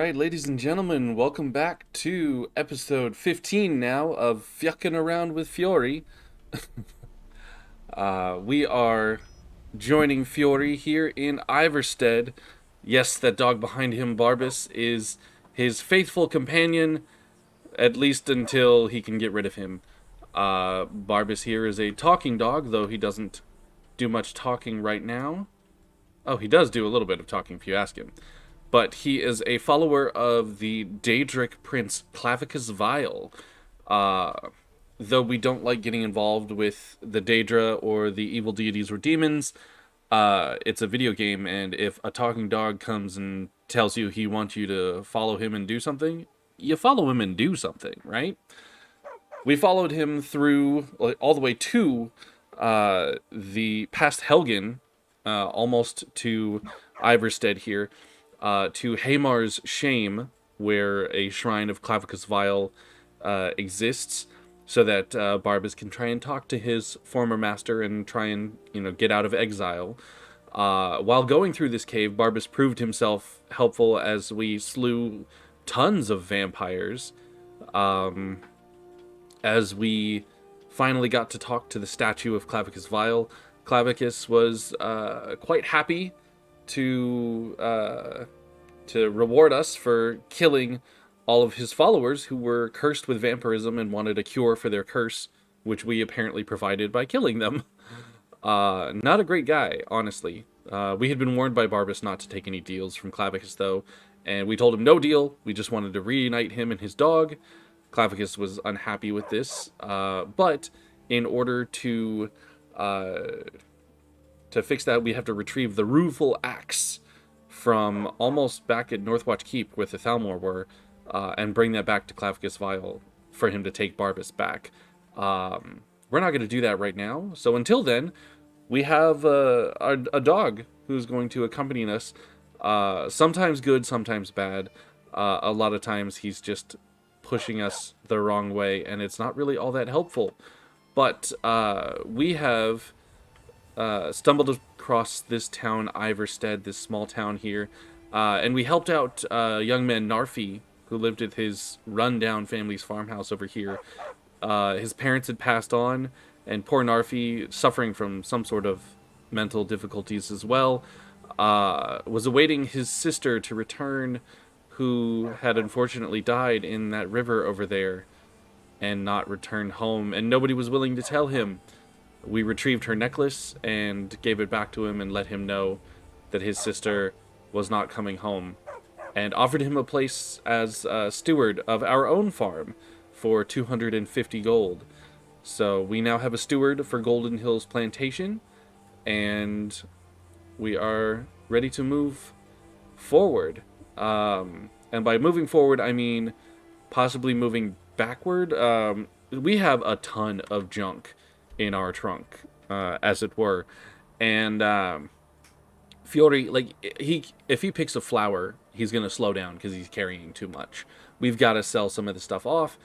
Alright, ladies and gentlemen, welcome back to episode 15 now of Fjuckin around with Fjori. We are joining Fjori here in Iverstead. Yes, that dog behind him, Barbas, is his faithful companion, at least until he can get rid of him. Barbas here is a talking dog, though he doesn't do much talking right now. Oh, he does do a little bit of talking if you ask him. But he is a follower of the Daedric prince Clavicus Vile. Though we don't like getting involved with the Daedra or the evil deities or demons, it's a video game, and if a talking dog comes and tells you he wants you to follow him and do something, you follow him and do something, right? We followed him through, all the way to the past Helgen, almost to Iverstead here, to Hamar's Shame, where a shrine of Clavicus Vile exists, so that Barbas can try and talk to his former master and try and, get out of exile. While going through this cave, Barbas proved himself helpful as we slew tons of vampires, as we finally got to talk to the statue of Clavicus Vile. Clavicus was quite happy to reward us for killing all of his followers who were cursed with vampirism and wanted a cure for their curse, which we apparently provided by killing them. Not a great guy, honestly. We had been warned by Barbas not to take any deals from Clavicus, though, and we told him no deal. We just wanted to reunite him and his dog. Clavicus was unhappy with this, but in order to fix that, we have to retrieve the rueful axe from almost back at Northwatch Keep, where the Thalmor were, and bring that back to Clavicus Vile for him to take Barbas back. We're not going to do that right now, so until then, we have a dog who's going to accompany us. Sometimes good, sometimes bad. A lot of times he's just pushing us the wrong way, and it's not really all that helpful. But we have stumbled across this town, Iverstead, this small town here, and we helped out young man Narfi, who lived at his rundown family's farmhouse over here. His parents had passed on, and poor Narfi, suffering from some sort of mental difficulties as well, was awaiting his sister to return, who had unfortunately died in that river over there and not returned home, and nobody was willing to tell him. We retrieved her necklace and gave it back to him and let him know that his sister was not coming home, and offered him a place as steward of our own farm for 250 gold. So we now have a steward for Golden Hills Plantation, and we are ready to move forward. And by moving forward, I mean possibly moving backward. We have a ton of junk in our trunk, as it were. And Fjori, if he picks a flower, he's going to slow down because he's carrying too much. We've got to sell some of the stuff off.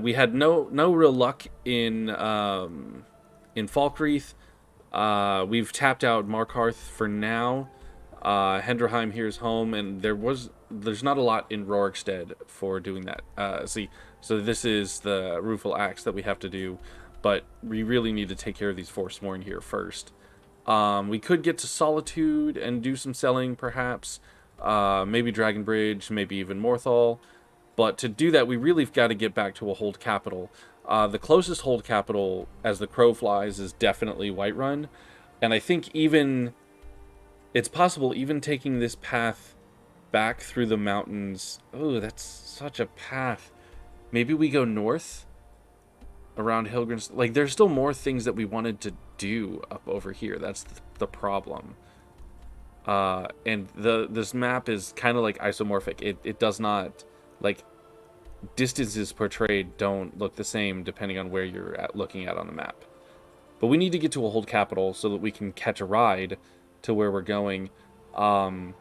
We had no real luck in Falkreath. We've tapped out Markarth for now. Hendrheim here's home, and there's not a lot in Rorikstead for doing that. So this is the rueful axe that we have to do, but we really need to take care of these Forsworn here first. We could get to Solitude and do some selling, perhaps. Maybe Dragonbridge, maybe even Morthal. But to do that, we really got to get back to a hold capital. The closest hold capital, as the crow flies, is definitely Whiterun. And I think it's possible even taking this path back through the mountains. Oh, that's such a path. Maybe we go north around Hilgrim's. There's still more things that we wanted to do up over here. That's the problem. And this map is kind of isomorphic. It does not, distances portrayed don't look the same depending on where you're looking at on the map. But we need to get to a hold capital so that we can catch a ride to where we're going. Though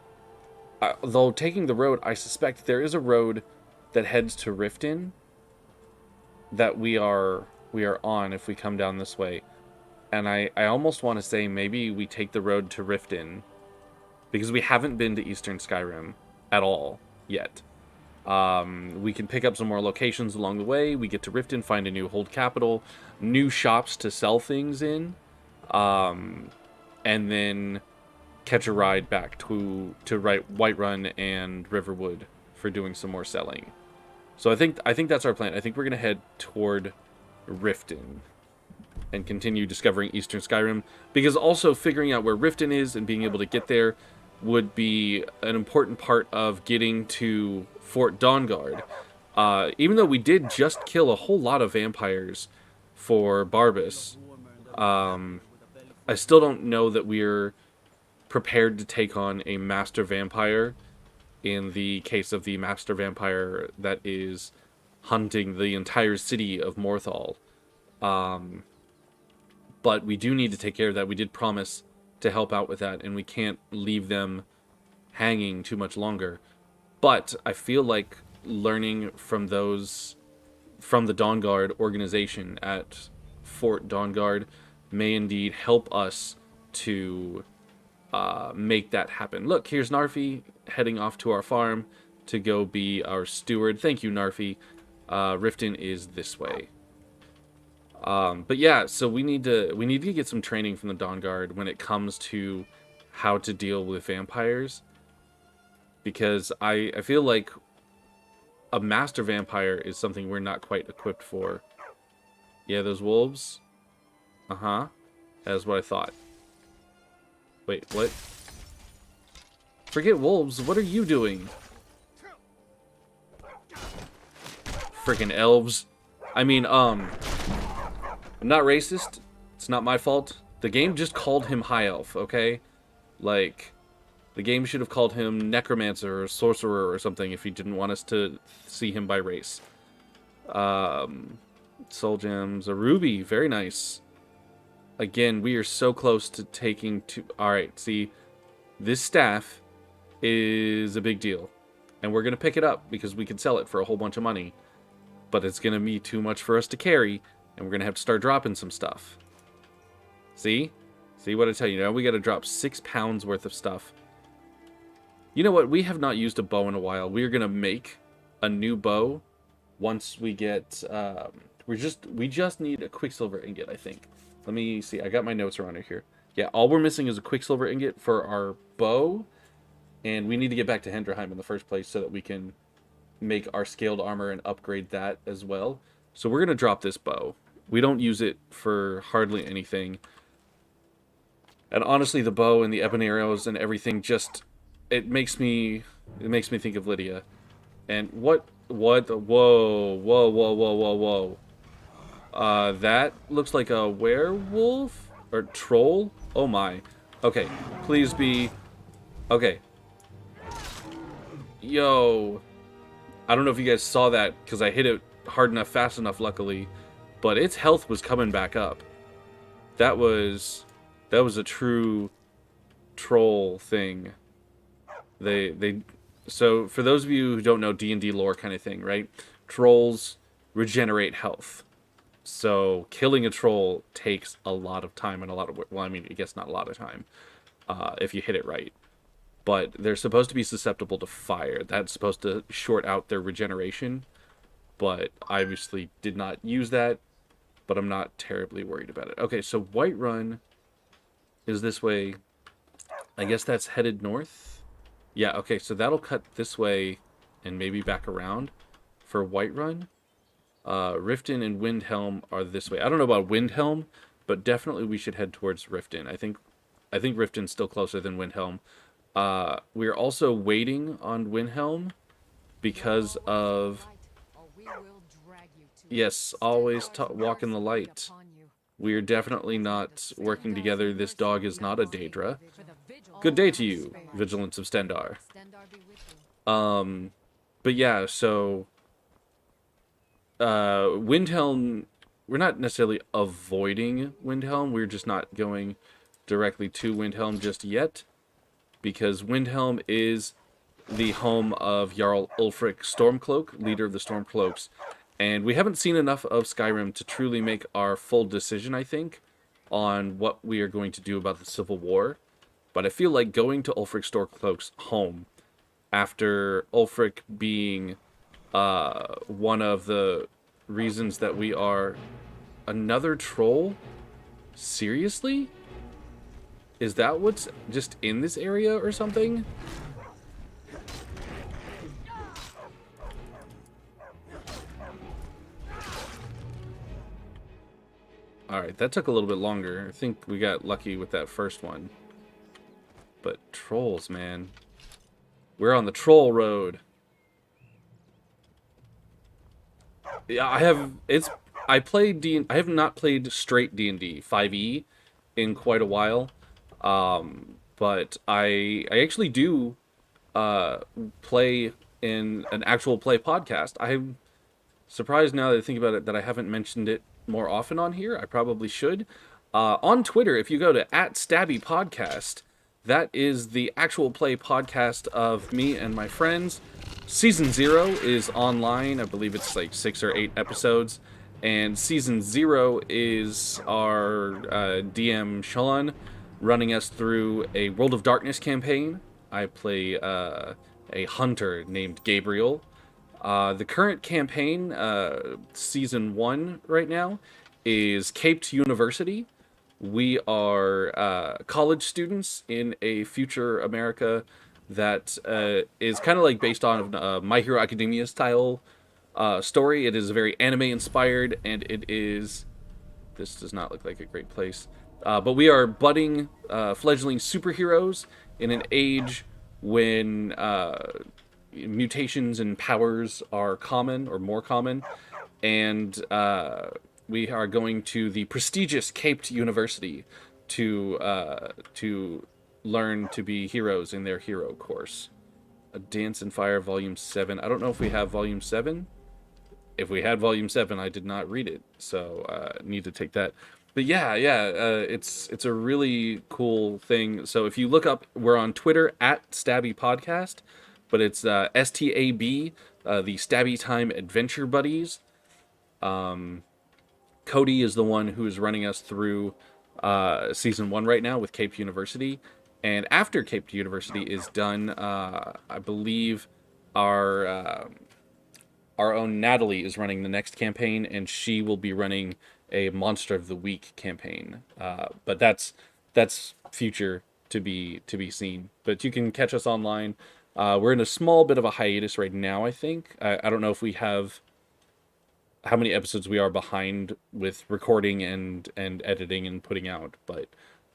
taking the road, I suspect there is a road that heads to Riften that we are on if we come down this way. And I almost want to say maybe we take the road to Riften, because we haven't been to Eastern Skyrim at all. yet. We can pick up some more locations along the way. We get to Riften, find a new hold capital, new shops to sell things in, and then catch a ride back to Whiterun and Riverwood for doing some more selling. So I think that's our plan. I think we're gonna head toward Riften and continue discovering Eastern Skyrim, because also figuring out where Riften is and being able to get there would be an important part of getting to Fort Dawnguard. Even though we did just kill a whole lot of vampires for Barbas, I still don't know that we're prepared to take on a master vampire in the case of the master vampire that is hunting the entire city of Morthal. But we do need to take care of that. We did promise to help out with that, and we can't leave them hanging too much longer. But I feel like learning from those, from the Dawnguard organization at Fort Dawnguard, may indeed help us to make that happen. Look, here's Narfi heading off to our farm to go be our steward. Thank you, Narfi. Riften is this way. But yeah, so we need to get some training from the Dawnguard when it comes to how to deal with vampires, because I feel like a master vampire is something we're not quite equipped for. Yeah, those wolves. That's what I thought. Wait, what? Forget wolves. What are you doing? Freaking elves. I mean, I'm not racist. It's not my fault. The game just called him High Elf, okay? Like, the game should have called him Necromancer or Sorcerer or something if he didn't want us to see him by race. Soul Gems, a Ruby, very nice. Again, we are so close to taking two. Alright, see, this staff is a big deal. And we're going to pick it up because we can sell it for a whole bunch of money. But it's going to be too much for us to carry, and we're going to have to start dropping some stuff. See? See what I tell you? Now we got to drop 6 pounds worth of stuff. You know what? We have not used a bow in a while. We are going to make a new bow once we get... we just need a Quicksilver ingot, I think. Let me see. I got my notes around it here. Yeah, all we're missing is a Quicksilver ingot for our bow, and we need to get back to Hendrheim in the first place so that we can make our scaled armor and upgrade that as well. So we're going to drop this bow. We don't use it for hardly anything. And honestly, the bow and the ebony arrows and everything just... It makes me think of Lydia. And whoa, that looks like a werewolf? Or troll? Oh my. Okay, please be... Okay. Yo. I don't know if you guys saw that, because I hit it hard enough, fast enough, luckily. But its health was coming back up. That was a true troll thing. So for those of you who don't know D&D lore kind of thing, right? Trolls regenerate health. So killing a troll takes a lot of time and a lot of work. Well, I mean, I guess not a lot of time if you hit it right. But they're supposed to be susceptible to fire. That's supposed to short out their regeneration. But I obviously did not use that. But I'm not terribly worried about it. Okay, so Whiterun is this way. I guess that's headed north. Yeah, okay, so that'll cut this way and maybe back around for Whiterun. Riften and Windhelm are this way. I don't know about Windhelm, but definitely we should head towards Riften. I think Riften's still closer than Windhelm. We're also waiting on Windhelm because of... Yes, always walk in the light. We are definitely not working together. This dog is not a Daedra. Good day to you, Vigilance of Stendarr. But yeah, so... Windhelm... We're not necessarily avoiding Windhelm. We're just not going directly to Windhelm just yet. Because Windhelm is the home of Jarl Ulfric Stormcloak, leader of the Stormcloaks. And we haven't seen enough of Skyrim to truly make our full decision, I think, on what we are going to do about the Civil War. But I feel like going to Ulfric Stormcloak's home after Ulfric being one of the reasons that we are another troll? Seriously? Is that what's just in this area or something? Alright, that took a little bit longer. I think we got lucky with that first one. But trolls, man. We're on the troll road. Yeah, I have not played straight D&D 5e in quite a while. But I actually do play in an actual play podcast. I'm surprised now that I think about it that I haven't mentioned it more often on here. I probably should. On Twitter, if you go to @StabbyPodcast, that is the actual play podcast of me and my friends. Season 0 is online. I believe it's like 6 or 8 episodes. And Season 0 is our DM Sean running us through a World of Darkness campaign. I play a hunter named Gabriel. The current campaign, Season 1 right now, is Caped University. We are college students in a future America that is kind of like based on My Hero Academia style story. It is very anime inspired, and it is... This does not look like a great place. But we are budding, fledgling superheroes in an age when mutations and powers are common, or more common, and we are going to the prestigious Caped University to learn to be heroes in their hero course. A Dance and Fire Volume 7. I don't know if we have Volume 7. If we had Volume 7, I did not read it, so need to take that. But yeah, it's a really cool thing. So if you look up, we're on Twitter @StabbyPodcast, but it's STAB, the Stabby Time Adventure Buddies. Cody is the one who is running us through Season 1 right now with Cape University. And after Cape University is done, I believe our own Natalie is running the next campaign, and she will be running a Monster of the Week campaign. But that's future to be seen. But you can catch us online. We're in a small bit of a hiatus right now, I think. I don't know if we have how many episodes we are behind with recording and editing and putting out, but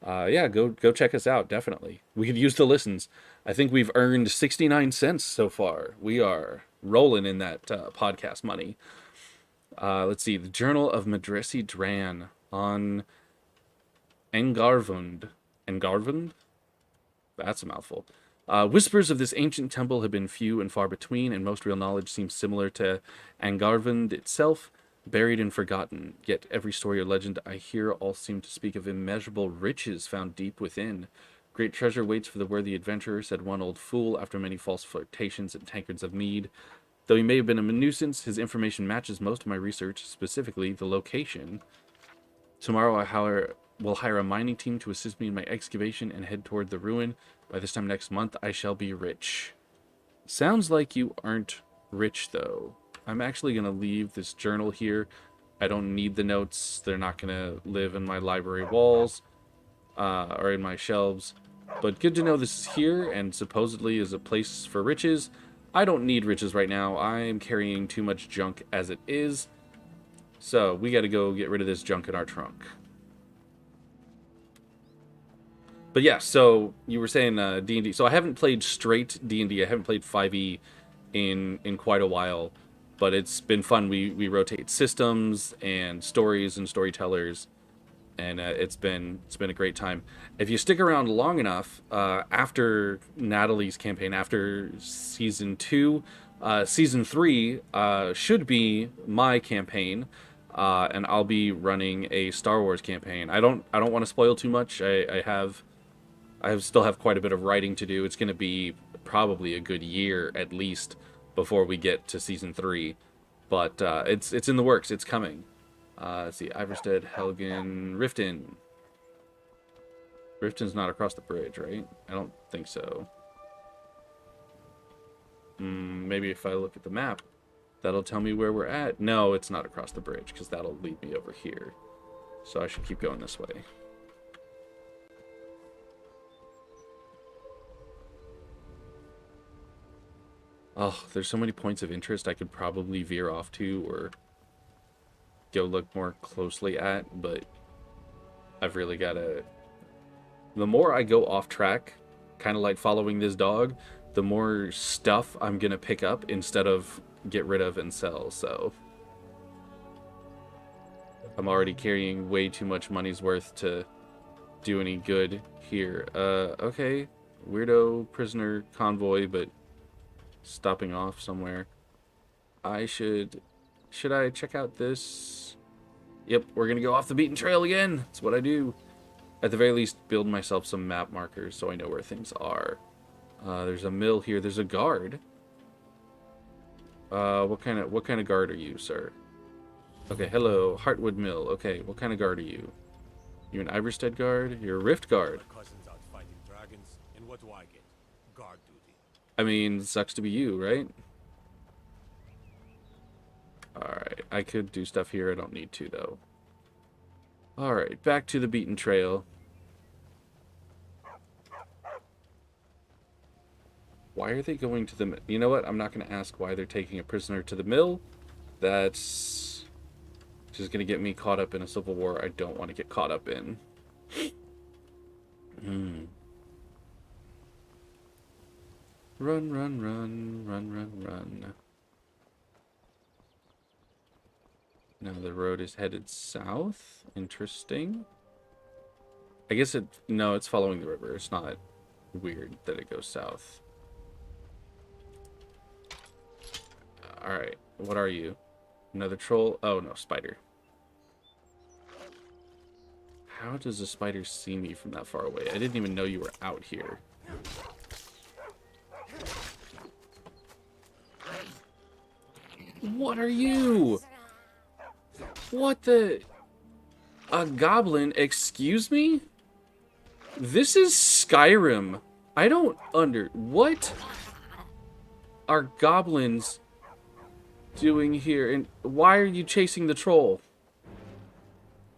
yeah, go check us out. Definitely, we could use the listens. I think we've earned 69 cents so far. We are rolling in that podcast money. Let's see, the Journal of Madresi Dran on Engarvund. That's a mouthful. Whispers of this ancient temple have been few and far between, and most real knowledge seems similar to Angarvund itself, buried and forgotten. Yet every story or legend I hear all seem to speak of immeasurable riches found deep within. Great treasure waits for the worthy adventurer, said one old fool after many false flirtations and tankards of mead. Though he may have been a nuisance, his information matches most of my research, specifically the location. Tomorrow I will hire a mining team to assist me in my excavation and head toward the ruin. By this time next month, I shall be rich. Sounds like you aren't rich, though. I'm actually going to leave this journal here. I don't need the notes. They're not going to live in my library walls or in my shelves. But good to know this is here and supposedly is a place for riches. I don't need riches right now. I am carrying too much junk as it is. So we got to go get rid of this junk in our trunk. But yeah, so you were saying D&D. So I haven't played straight D&D. I haven't played 5e in quite a while, but it's been fun. We rotate systems and stories and storytellers, and it's been a great time. If you stick around long enough, after Natalie's campaign, after Season 2, Season 3 should be my campaign, and I'll be running a Star Wars campaign. I don't want to spoil too much. I still have quite a bit of writing to do. It's going to be probably a good year at least before we get to Season 3. But it's in the works. It's coming. Let's see. Iverstead, Helgen, Riften. Riften's not across the bridge, right? I don't think so. Maybe if I look at the map, that'll tell me where we're at. No, it's not across the bridge, because that'll lead me over here. So I should keep going this way. Oh, there's so many points of interest I could probably veer off to or go look more closely at, but I've really got to... The more I go off track, kind of like following this dog, the more stuff I'm going to pick up instead of get rid of and sell, so... I'm already carrying way too much money's worth to do any good here. Okay. Weirdo prisoner convoy, but stopping off somewhere. Should I check out this? Yep, we're gonna go off the beaten trail again. That's what I do. At the very least, build myself some map markers so I know where things are. There's a mill here. There's a guard. What kind of guard are you, sir? Okay, hello, Heartwood Mill. Okay, what kind of guard are you? You an Iverstead guard? You're a Rift guard. Cousins out fighting dragons, and what do I get? Guard duty. I mean, sucks to be you, right? Alright, I could do stuff here. I don't need to, though. Alright, back to the beaten trail. Why are they going to the... You know what? I'm not going to ask why they're taking a prisoner to the mill. That's just going to get me caught up in a civil war I don't want to get caught up in. Run, run, run, run, run, run. Now the road is headed south. Interesting. I guess no, it's following the river. It's not weird that it goes south. Alright, what are you? Another troll? Oh, no, spider. How does a spider see me from that far away? I didn't even know you were out here. What are you? What the... A goblin? Excuse me? This is Skyrim. I don't What are goblins doing here? And why are you chasing the troll?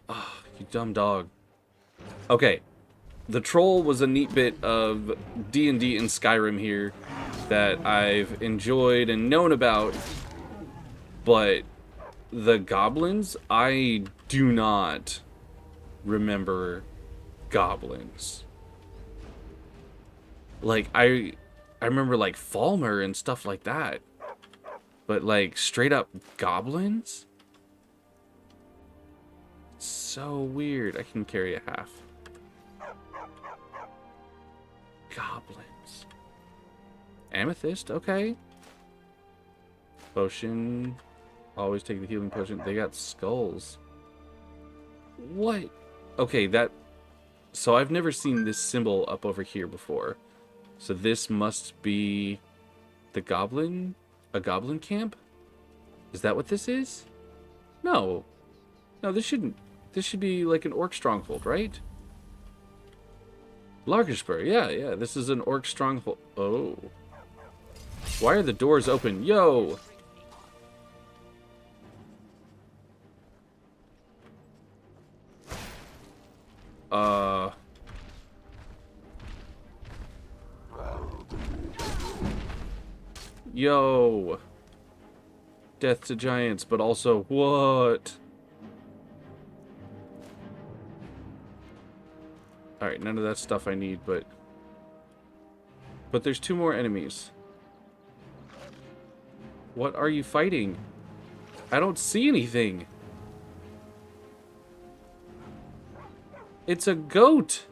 Ah, you dumb dog. Okay. The troll was a neat bit of D&D in Skyrim here that I've enjoyed and known about, but the goblins, I do not remember goblins. Like, I remember, like, Falmer and stuff like that. But, like, straight up goblins? So weird. I can carry a half. Goblins. Amethyst, okay. Potion. Always take the healing potion. They got skulls. What? Okay, that... So I've never seen this symbol up over here before. So this must be the goblin... A goblin camp? Is that what this is? No. No, this shouldn't... This should be like an orc stronghold, right? Larkspur, yeah. This is an orc stronghold. Oh. Why are the doors open? Yo! Yo! Death to giants, but also, what? Alright, none of that stuff I need, but there's two more enemies. What are you fighting? I don't see anything. It's a goat.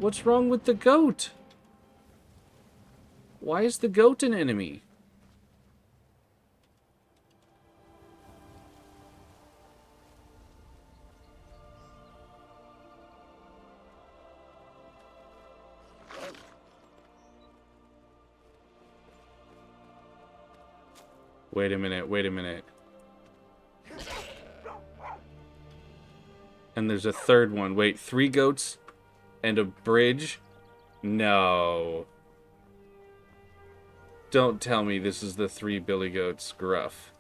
What's wrong with the goat? Why is the goat an enemy? Wait a minute. And there's a third one. Wait, 3 goats and a bridge? No. Don't tell me this is the 3 billy goats gruff.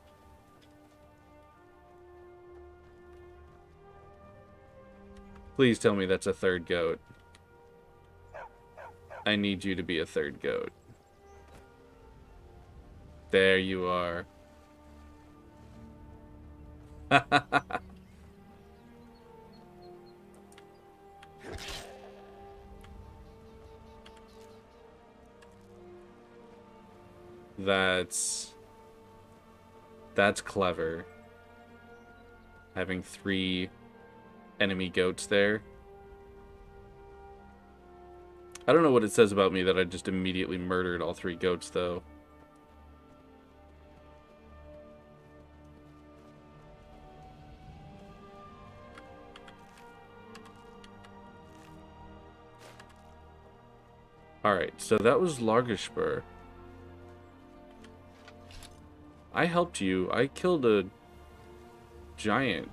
Please tell me that's a third goat. I need you to be a third goat. There you are. That's clever. Having 3 enemy goats there. I don't know what it says about me that I just immediately murdered all 3 goats, though. Alright, so that was Largashbur. I helped you. I killed a giant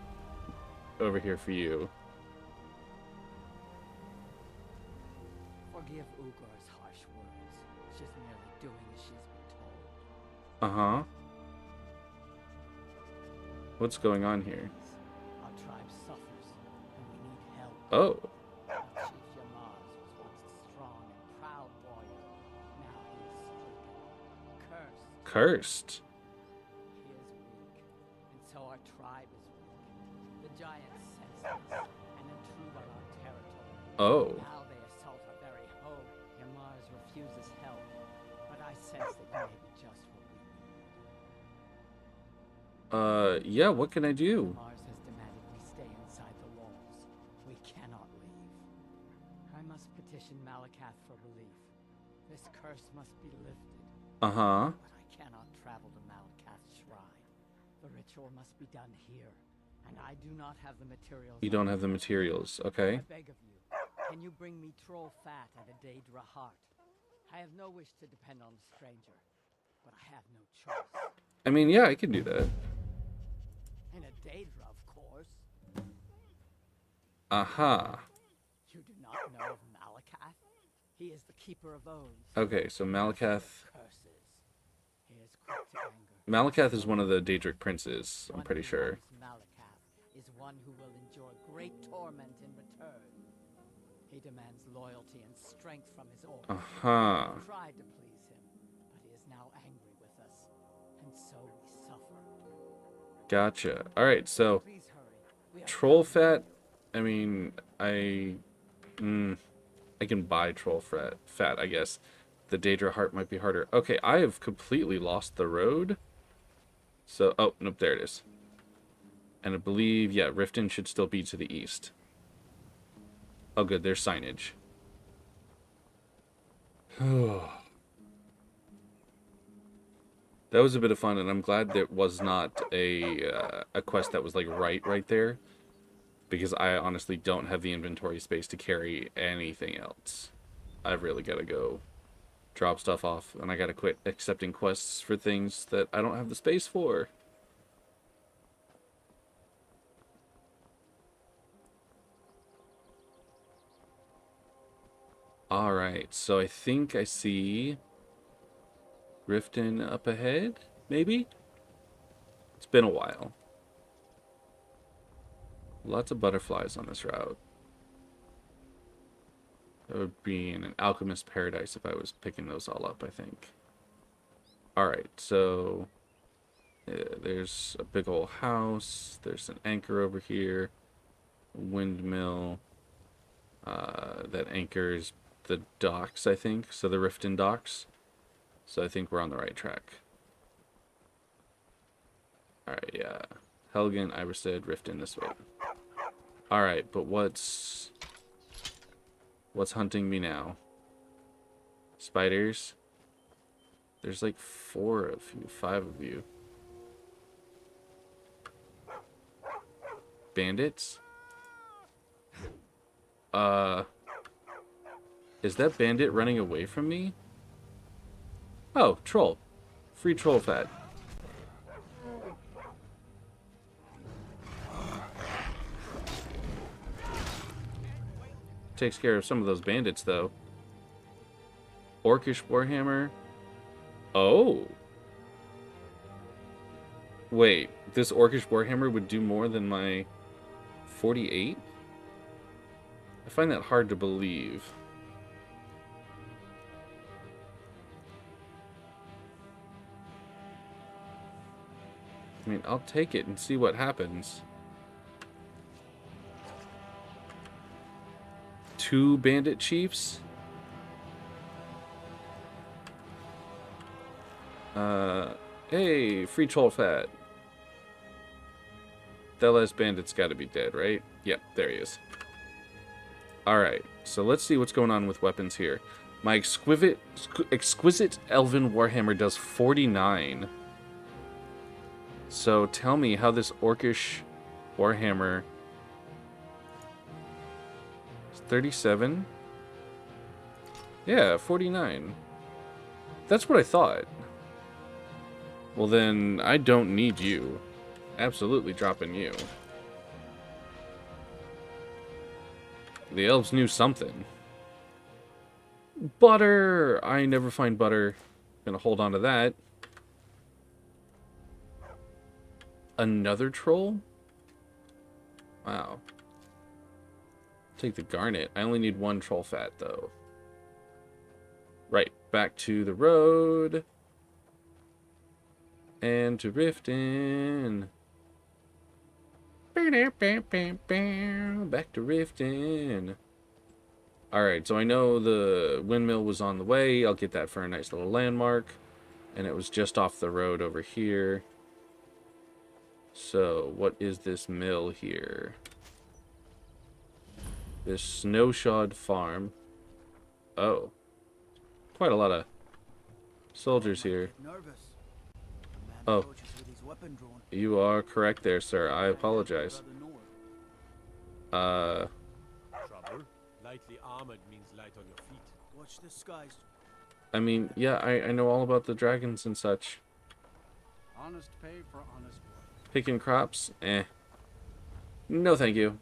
over here for you. Forgive Ugar's harsh words. She's merely doing as she's been told. Uh-huh. What's going on here? Our tribe suffers, and we need help. Oh. Our chief Yamaz was once a strong and proud warrior. Now he is stricken, cursed. Cursed. He is weak, and so our tribe is weak. The giants sense this and intrude on our territory. Oh. Now they assault our very home. Yamaz refuses help, but I sense that you may be just what we need. Yeah, what can I do? Mars has demanded we stay inside the walls. We cannot leave. I must petition Malakath for relief. This curse must be lifted. Uh-huh. But I cannot travel to Malakath's shrine. The ritual must be done here, and I do not have the materials. You don't have the materials, okay? I beg of you, can you bring me troll fat and a Daedra heart? I have no wish to depend on a stranger, but I have no choice. I mean, yeah, I can do that. And a Daedra, of course. Aha. You do not know of Malakath? He is the keeper of oaths. Okay, so Malakath... Curses. He is quick to anger. Malakath is one of the Daedric princes, I'm One pretty who sure. loves Malakath is one who will endure great torment in return. He demands loyalty and strength from his orcs. Uh-huh. We tried to please him, but he is now angry with us, and so we suffer. Gotcha. Alright, so... Please hurry. We are Troll fat, I mean, I can buy troll fat, I guess. The Daedra heart might be harder. Okay, I have completely lost the road. So, oh, nope, there it is. And I believe, yeah, Riften should still be to the east. Oh, good, there's signage. That was a bit of fun, and I'm glad there was not a quest that was, like, right there. Because I honestly don't have the inventory space to carry anything else. I've really got to go drop stuff off, and I got to quit accepting quests for things that I don't have the space for. Alright, so I think I see Riften up ahead, maybe? It's been a while. Lots of butterflies on this route. That would be in an alchemist paradise if I was picking those all up, I think. Alright, so there's a big old house. There's an anchor over here. A windmill. That anchors the docks, I think. So the Riften docks. So I think we're on the right track. Alright, yeah. Helgen, Iverstead, Riften this way. Alright, but what's hunting me now? Spiders? There's like 4 of you, 5 of you. Bandits? Is that bandit running away from me? Oh, troll. Free troll fat. Takes care of some of those bandits, though. Orcish Warhammer. Oh. Wait, this Orcish Warhammer would do more than my 48? I find that hard to believe. I mean, I'll take it and see what happens. 2 bandit chiefs? Hey, free troll fat. That last bandit's gotta be dead, right? Yep, there he is. Alright, so let's see what's going on with weapons here. My exquisite elven warhammer does 49. So tell me how this orcish warhammer is 37? Yeah, 49. That's what I thought. Well then, I don't need you. Absolutely dropping you. The elves knew something. Butter! I never find butter. Gonna hold on to that. Another troll? Wow. Take the garnet. I only need 1 troll fat, though. Right, back to the road. And to Riften. Back to Riften. Alright, so I know the windmill was on the way. I'll get that for a nice little landmark. And it was just off the road over here. So, what is this mill here? This snowshod farm. Oh. Quite a lot of soldiers here. Oh. You are correct there, sir. I apologize. Trouble? Lightly armored means light on your feet. Watch the skies. I mean, yeah, I know all about the dragons and such. Honest pay for honest work. Picking crops? Eh. No, thank you.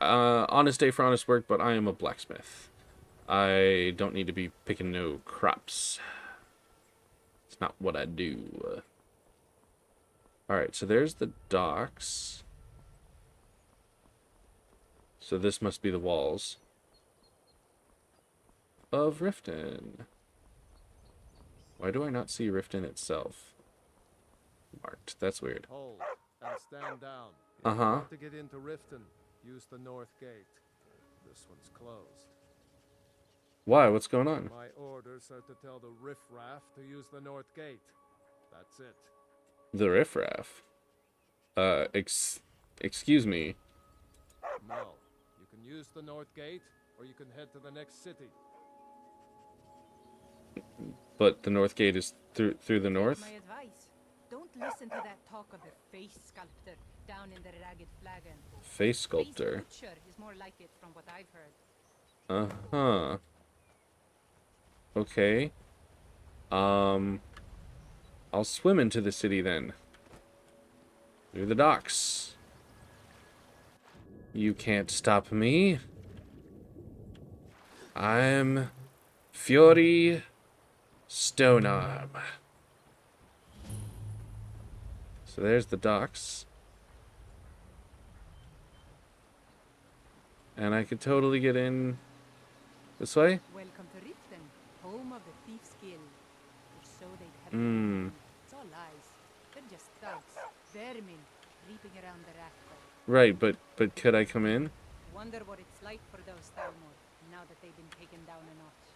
Honest day for honest work, but I am a blacksmith. I don't need to be picking no crops. It's not what I do. Alright, so there's the docks. So this must be the walls of Riften. Why do I not see Riften itself marked? That's weird. Hold and stand down. If Uh-huh. you want to get into Riften, use the north gate. This one's closed. Why? What's going on? My orders are to tell the riffraff to use the north gate. That's it. The riffraff? Excuse me. No. You can use the north gate, or you can head to the next city. But the north gate is through the north? My advice, don't listen to that talk of the face sculptor down in the ragged flagon. Face sculptor. Face butcher is more like it from what I've heard. Uh-huh. Okay. I'll swim into the city then. Through the docks. You can't stop me. I'm Fjori Stonearm. So there's the docks. And I could totally get in this way. Welcome to Riften, home of the thief's guild. Or so they'd have it. It's all lies. They're just thugs, vermin, creeping around the rafters. Right, but could I come in? Wonder what it's like for those Thalmor, now that they've been taken down a notch.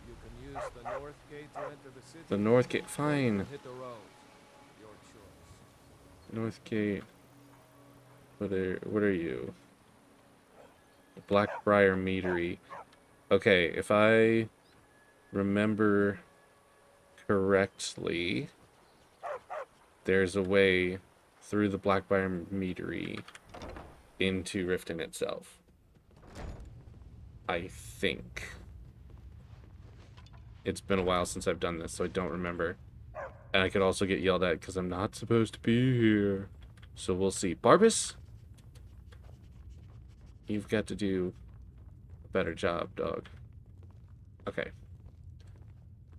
You can use the north gate to enter the city. The north gate, or you fine. can hit the road. Your choice. North gate. What are you? Blackbriar Meadery. Okay, if I remember correctly, there's a way through the Blackbriar Meadery into Riften itself. I think. It's been a while since I've done this, so I don't remember. And I could also get yelled at because I'm not supposed to be here. So we'll see. Barbas? You've got to do a better job, dog. Okay.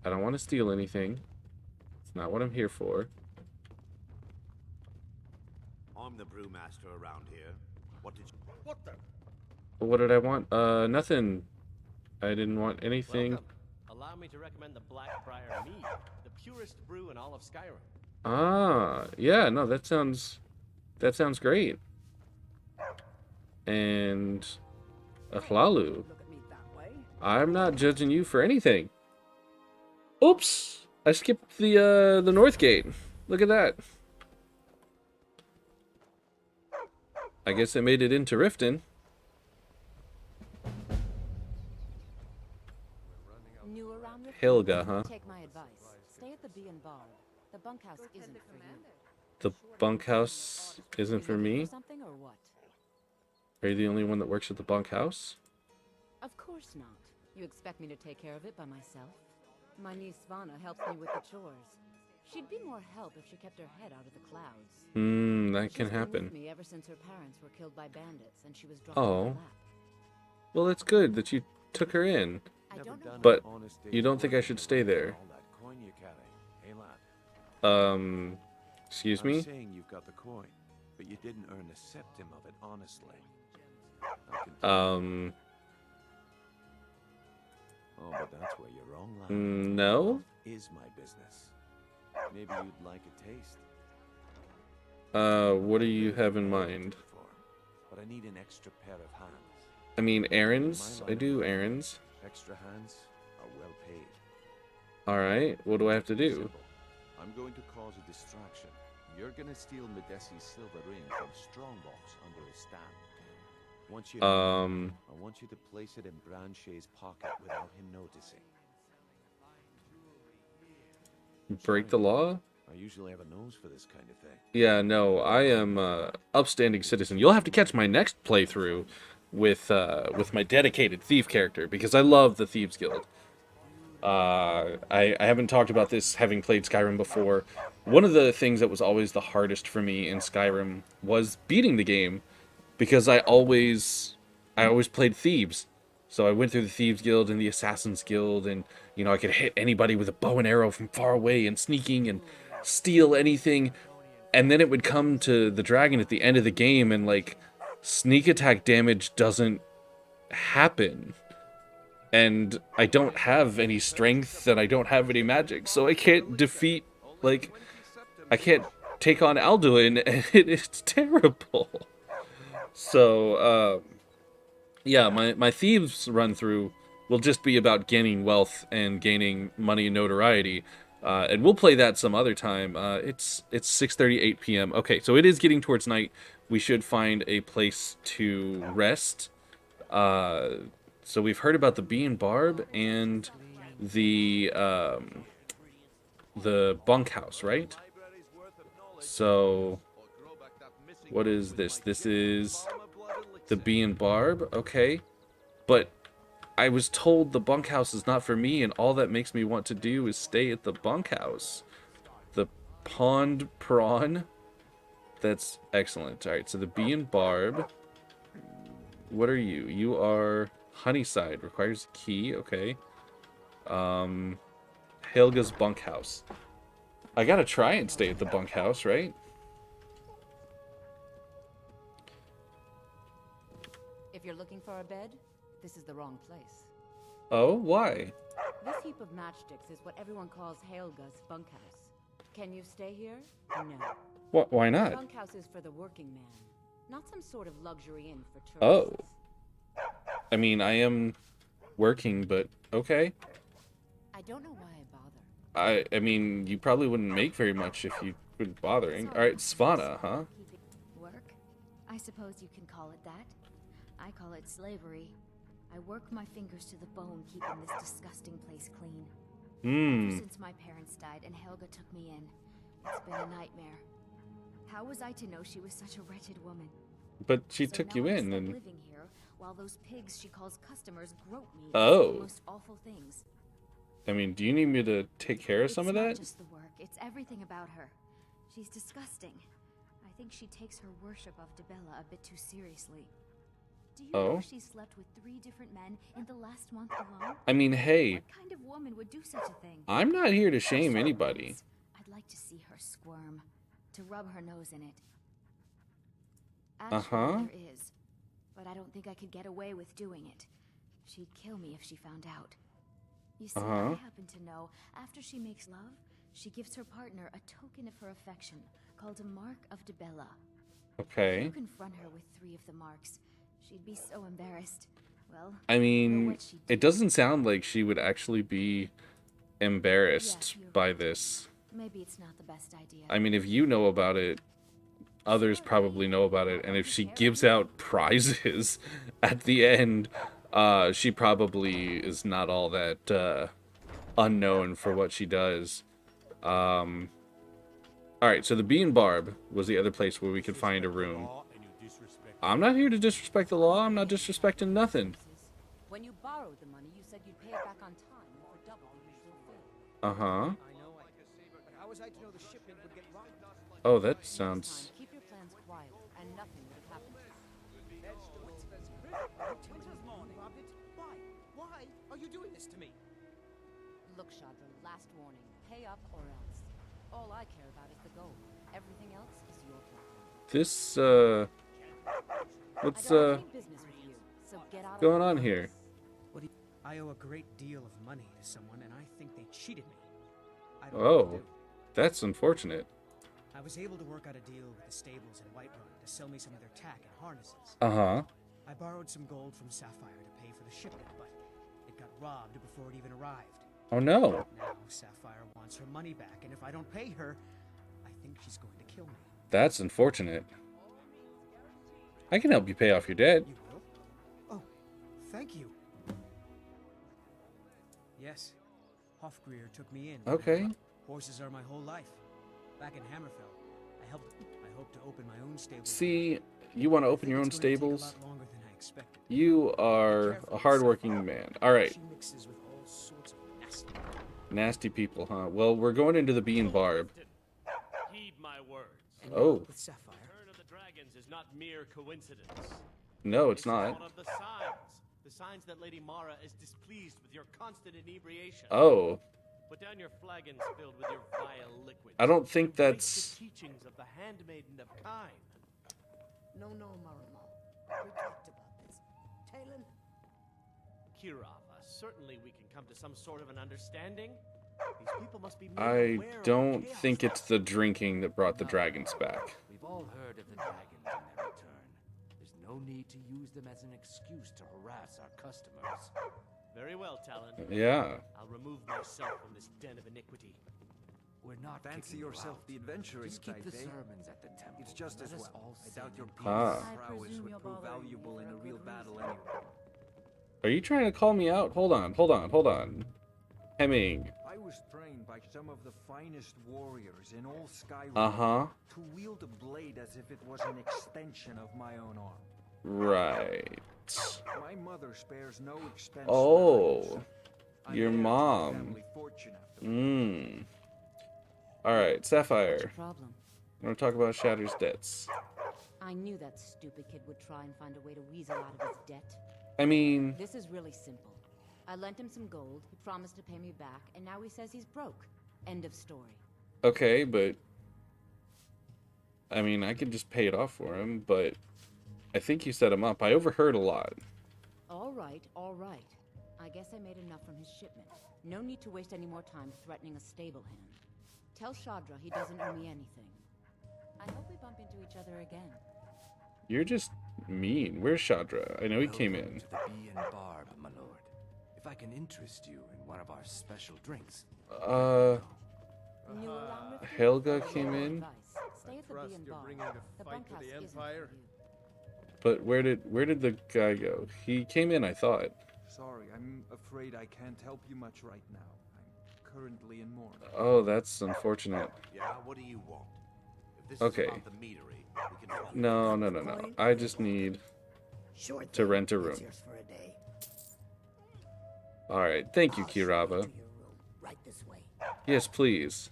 I don't want to steal anything. It's not what I'm here for. I'm the brewmaster around here. What did you... What the... What did I want? Nothing. I didn't want anything. Welcome. Allow me to recommend the Blackbriar Mead, the purest brew in all of Skyrim. Ah, yeah, no, that sounds great. And a hlalu. Look at me that way. I'm not judging you for anything. Oops, I skipped the north gate. Look at that. I guess I made it into Riften. New around Riften? Helga, huh? Take my advice. Stay at the Bee and Bar. The bunkhouse isn't for you. The bunkhouse isn't for me. Something or what? Are you the only one that works at the bunkhouse? Of course not. You expect me to take care of it by myself? My niece Svana helps me with the chores. She'd be more help if she kept her head out of the clouds. That can She's been happen. with me ever since her parents were killed by bandits and she was dropped Oh. in my lap. Well, it's good that you took her in. I don't know. But you don't think I should stay there? All that coin you carry. Hey, lad. Excuse I'm me? saying you've got the coin, but you didn't earn a septim of it honestly. Oh, but that's where you're wrong, lad. No? Is my business. Maybe you'd like a taste. What do you have in mind? But I need an extra pair of hands. I mean, errands? I do errands. Extra hands are well paid. Alright, what do I have to do? Simple. I'm going to cause a distraction. You're gonna steal Medesi's silver ring from Strongbox under his stand. Once you I want you to place it in Branshay's pocket without him noticing. Break the law? I usually have a nose for this kind of thing. Yeah, no, I am upstanding citizen. You'll have to catch my next playthrough with my dedicated thief character, because I love the Thieves Guild. I haven't talked about this having played Skyrim before. One of the things that was always the hardest for me in Skyrim was beating the game, because I always played thieves. So I went through the Thieves Guild and the Assassins Guild, and you know, I could hit anybody with a bow and arrow from far away and sneaking and steal anything. And then it would come to the dragon at the end of the game, and like, sneak attack damage doesn't happen. And I don't have any strength, and I don't have any magic, so I can't defeat, like, I can't take on Alduin, and it's terrible. So, yeah, my Thieves run through will just be about gaining wealth and gaining money and notoriety. And we'll play that some other time. It's 6:38 p.m. Okay, so it is getting towards night. We should find a place to rest. So we've heard about the Bee and Barb and the bunkhouse, right? So what is this? This is the Bee and Barb, okay. But I was told the bunkhouse is not for me, and all that makes me want to do is stay at the bunkhouse. The Pond Prawn. That's excellent. Alright, so the Bee and Barb. What are you? You are Honeyside. Requires a key, okay. Helga's bunkhouse. I gotta try and stay at the bunkhouse, right? If you're looking for a bed, this is the wrong place. Oh, why? This heap of matchsticks is what everyone calls Helga's bunkhouse. Can you stay here? No. Why The not? bunkhouse is for the working man, not some sort of luxury inn for tourists. Oh. I mean, I am working, but okay. I don't know why I bother. I mean, you probably wouldn't make very much if you were bothering. Alright, Svana, huh? Work? I suppose you can call it that. I call it slavery. I work my fingers to the bone keeping this disgusting place clean. Ever since my parents died and Helga took me in, it's been a nightmare. How was I to know she was such a wretched woman? But she So took now you I'm in, stuck and living here while those pigs she calls customers grope me and Oh. say the most awful things. I mean, do you need me to take care of some of It's not that? just the work, it's everything about her. She's disgusting. I think she takes her worship of Dibella a bit too seriously. Do you Oh. know she slept with 3 different men in the last month alone? I mean, hey, What kind of woman would do such a thing? I'm not here to shame anybody. I'd like to see her squirm, to rub her nose in it. Uh-huh. Actually, there is, but I don't think I could get away with doing it. She'd kill me if she found out. You see, I happen to know, after she makes love, she gives her partner a token of her affection, called a Mark of Debella. If Okay. you confront her with 3 of the marks, she'd be so embarrassed. Well, I you know mean, what she'd it do. doesn't sound like she would actually be embarrassed Yeah, you're by right. this. Maybe it's not the best idea. I mean, if you know about it, others probably know about it, and if she gives out prizes at the end, she probably is not all that unknown for what she does. All right, so the Bee and Barb was the other place where we could find a room. Law and you disrespect I'm not here to disrespect the law. I'm not disrespecting nothing. When you borrowed the money, you said you'd pay it back on time and for double the usual fee. Uh-huh. I know, but how was I to know the shipment would get robbed? Oh, that Next sounds... time, keep your plans quiet, and nothing would have happened. Winter's morning. Robbed it? Why? Why are you doing this to me? Look, Shadra, last warning. Pay up or else. All I care about is the gold. Everything else is your problem. This, what's, I don't have any business with you, so get out of going my on office. here? I owe a great deal of money to someone, and I think they cheated me. I don't know what to Oh, do. that's unfortunate. I was able to work out a deal with the stables in Whiterun to sell me some of their tack and harnesses. Uh-huh. I borrowed some gold from Sapphire to pay for the shipment, but it got robbed before it even arrived. Oh, no. Now Sapphire wants her money back, and if I don't pay her, I think she's going to kill me. That's unfortunate. I can help you pay off your debt. You will? Oh, thank you. Yes, Hofgreer took me in. Okay. Horses are my whole life. Back in Hammerfell, I hope to open my own stable. See, you want to open your own It's gonna take stables? a lot longer than I expected. You are a hardworking man. All right. She mixes with all sorts of nasty. Nasty people, huh? Well, we're going into the Bee and Barb. Heed my words. Oh, With Sapphire. Return of the dragons is not mere coincidence. no, it's This is not. one of the signs. The signs that Lady Mara is displeased with your constant inebriation. Oh, Put down your flagons filled with your vile liquids. I don't think Embrace that's... the teachings of the handmaiden of Kine. No, Marama. We talked about this. Talon? Kirava, certainly we can come to some sort of an understanding. These people must be made I aware of don't chaos think it's the drinking that brought the dragons back. We've all heard of the dragons and their return. There's no need to use them as an excuse to harass our customers. Very well, Talon. Yeah. I'll remove myself from this den of iniquity. We're not Fancy kicking you yourself out. the adventuring Just keep type, the eh? sermons at the temple. It's just Let as us well. all I sing doubt your in peace. Ah. prowess presume would you're prove bothering me valuable for in a a real good battle reason. anyway. Are you trying to call me out? Hold on. Hemming. I was trained by some of the finest warriors in all Skyrim Uh-huh. to wield a blade as if it was an extension of my own arm. Right. My mother spares no expense. Oh, I'm your heir to a mom. family fortune after all. Mmm. All right, Sapphire. Problem. I want to talk about Shatter's debts. I knew that stupid kid would try and find a way to weasel out of his debt. I mean, This is really simple. I lent him some gold, he promised to pay me back, and now he says he's broke. End of story. okay, but... I mean, I could just pay it off for him, but... I think you set him up. I overheard a lot. All right. I guess I made enough from his shipment. No need to waste any more time threatening a stable hand. Tell Shadra he doesn't owe me anything. I hope we bump into each other again. You're just mean. Where's Shadra? I know he came Welcome in. to the Bee and Barb, my lord. If I can interest you in one of our special drinks. New alarm review? Helga Follow came my in? advice. Stay at the Trust Bee and you're Bar. bringing the fight to bunkhouse the isn't for Empire? you. But where did the guy go? He came in, I thought. Sorry, I'm afraid I can't help you much right now. I'm currently in mourning. Oh, that's unfortunate. Yeah, what do you want? If this Okay. is about the meadery, we can find No. I just need Sure to rent a It's room. yours for a day. All right, thank you, I'll show you Kirava. to your room. Right this way. Yes, please.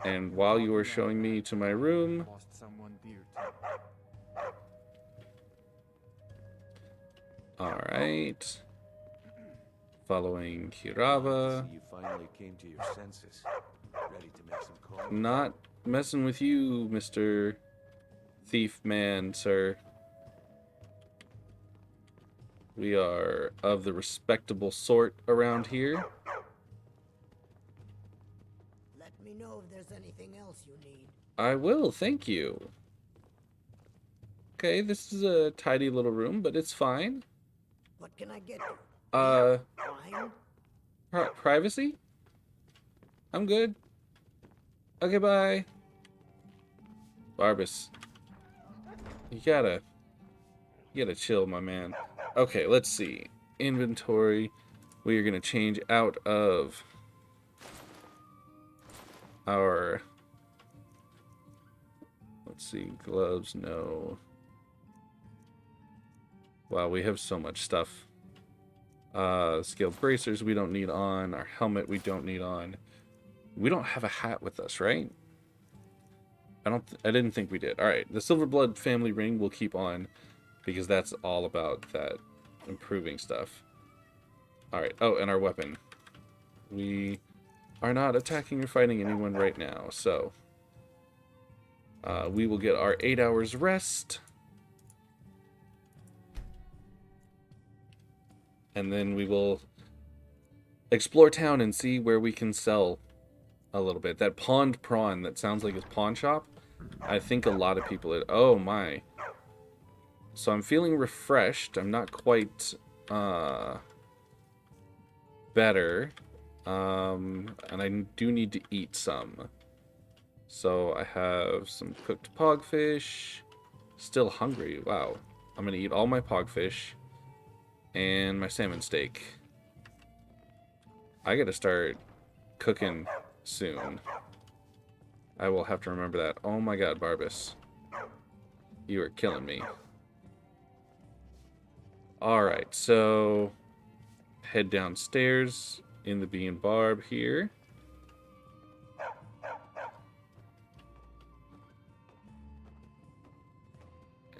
And while you are showing me to my room, Lost someone dear to me. Alright. Following Kirava. So you finally came to your senses. Ready to make some calls? Not messing with you, Mr. Thief Man, sir. We are of the respectable sort around here. Let me know if there's anything else you need. I will, thank you. Okay, this is a tidy little room, but it's fine. What can I get you? Wine? Privacy? I'm good. Okay, bye. Barbas. You gotta chill, my man. Okay, let's see. Inventory. We are gonna change out of our... Let's see, gloves, no. Wow, we have so much stuff. Scaled bracers we don't need on. Our helmet we don't need on. We don't have a hat with us, right? I didn't think we did. Alright, the Silverblood family ring we'll keep on because that's all about that improving stuff. Alright, oh, and our weapon. We are not attacking or fighting anyone right now, so we will get our 8 hours rest. And then we will explore town and see where we can sell a little bit. That Pond Prawn, that sounds like his pawn shop. I think a lot of people... Oh, my. So I'm feeling refreshed. I'm not quite better. And I do need to eat some. So I have some cooked pogfish. Still hungry. Wow. I'm going to eat all my pogfish. And my salmon steak. I gotta start cooking soon. I will have to remember that. Oh my god, Barbas. You are killing me. Alright, so head downstairs in the Bee and Barb here.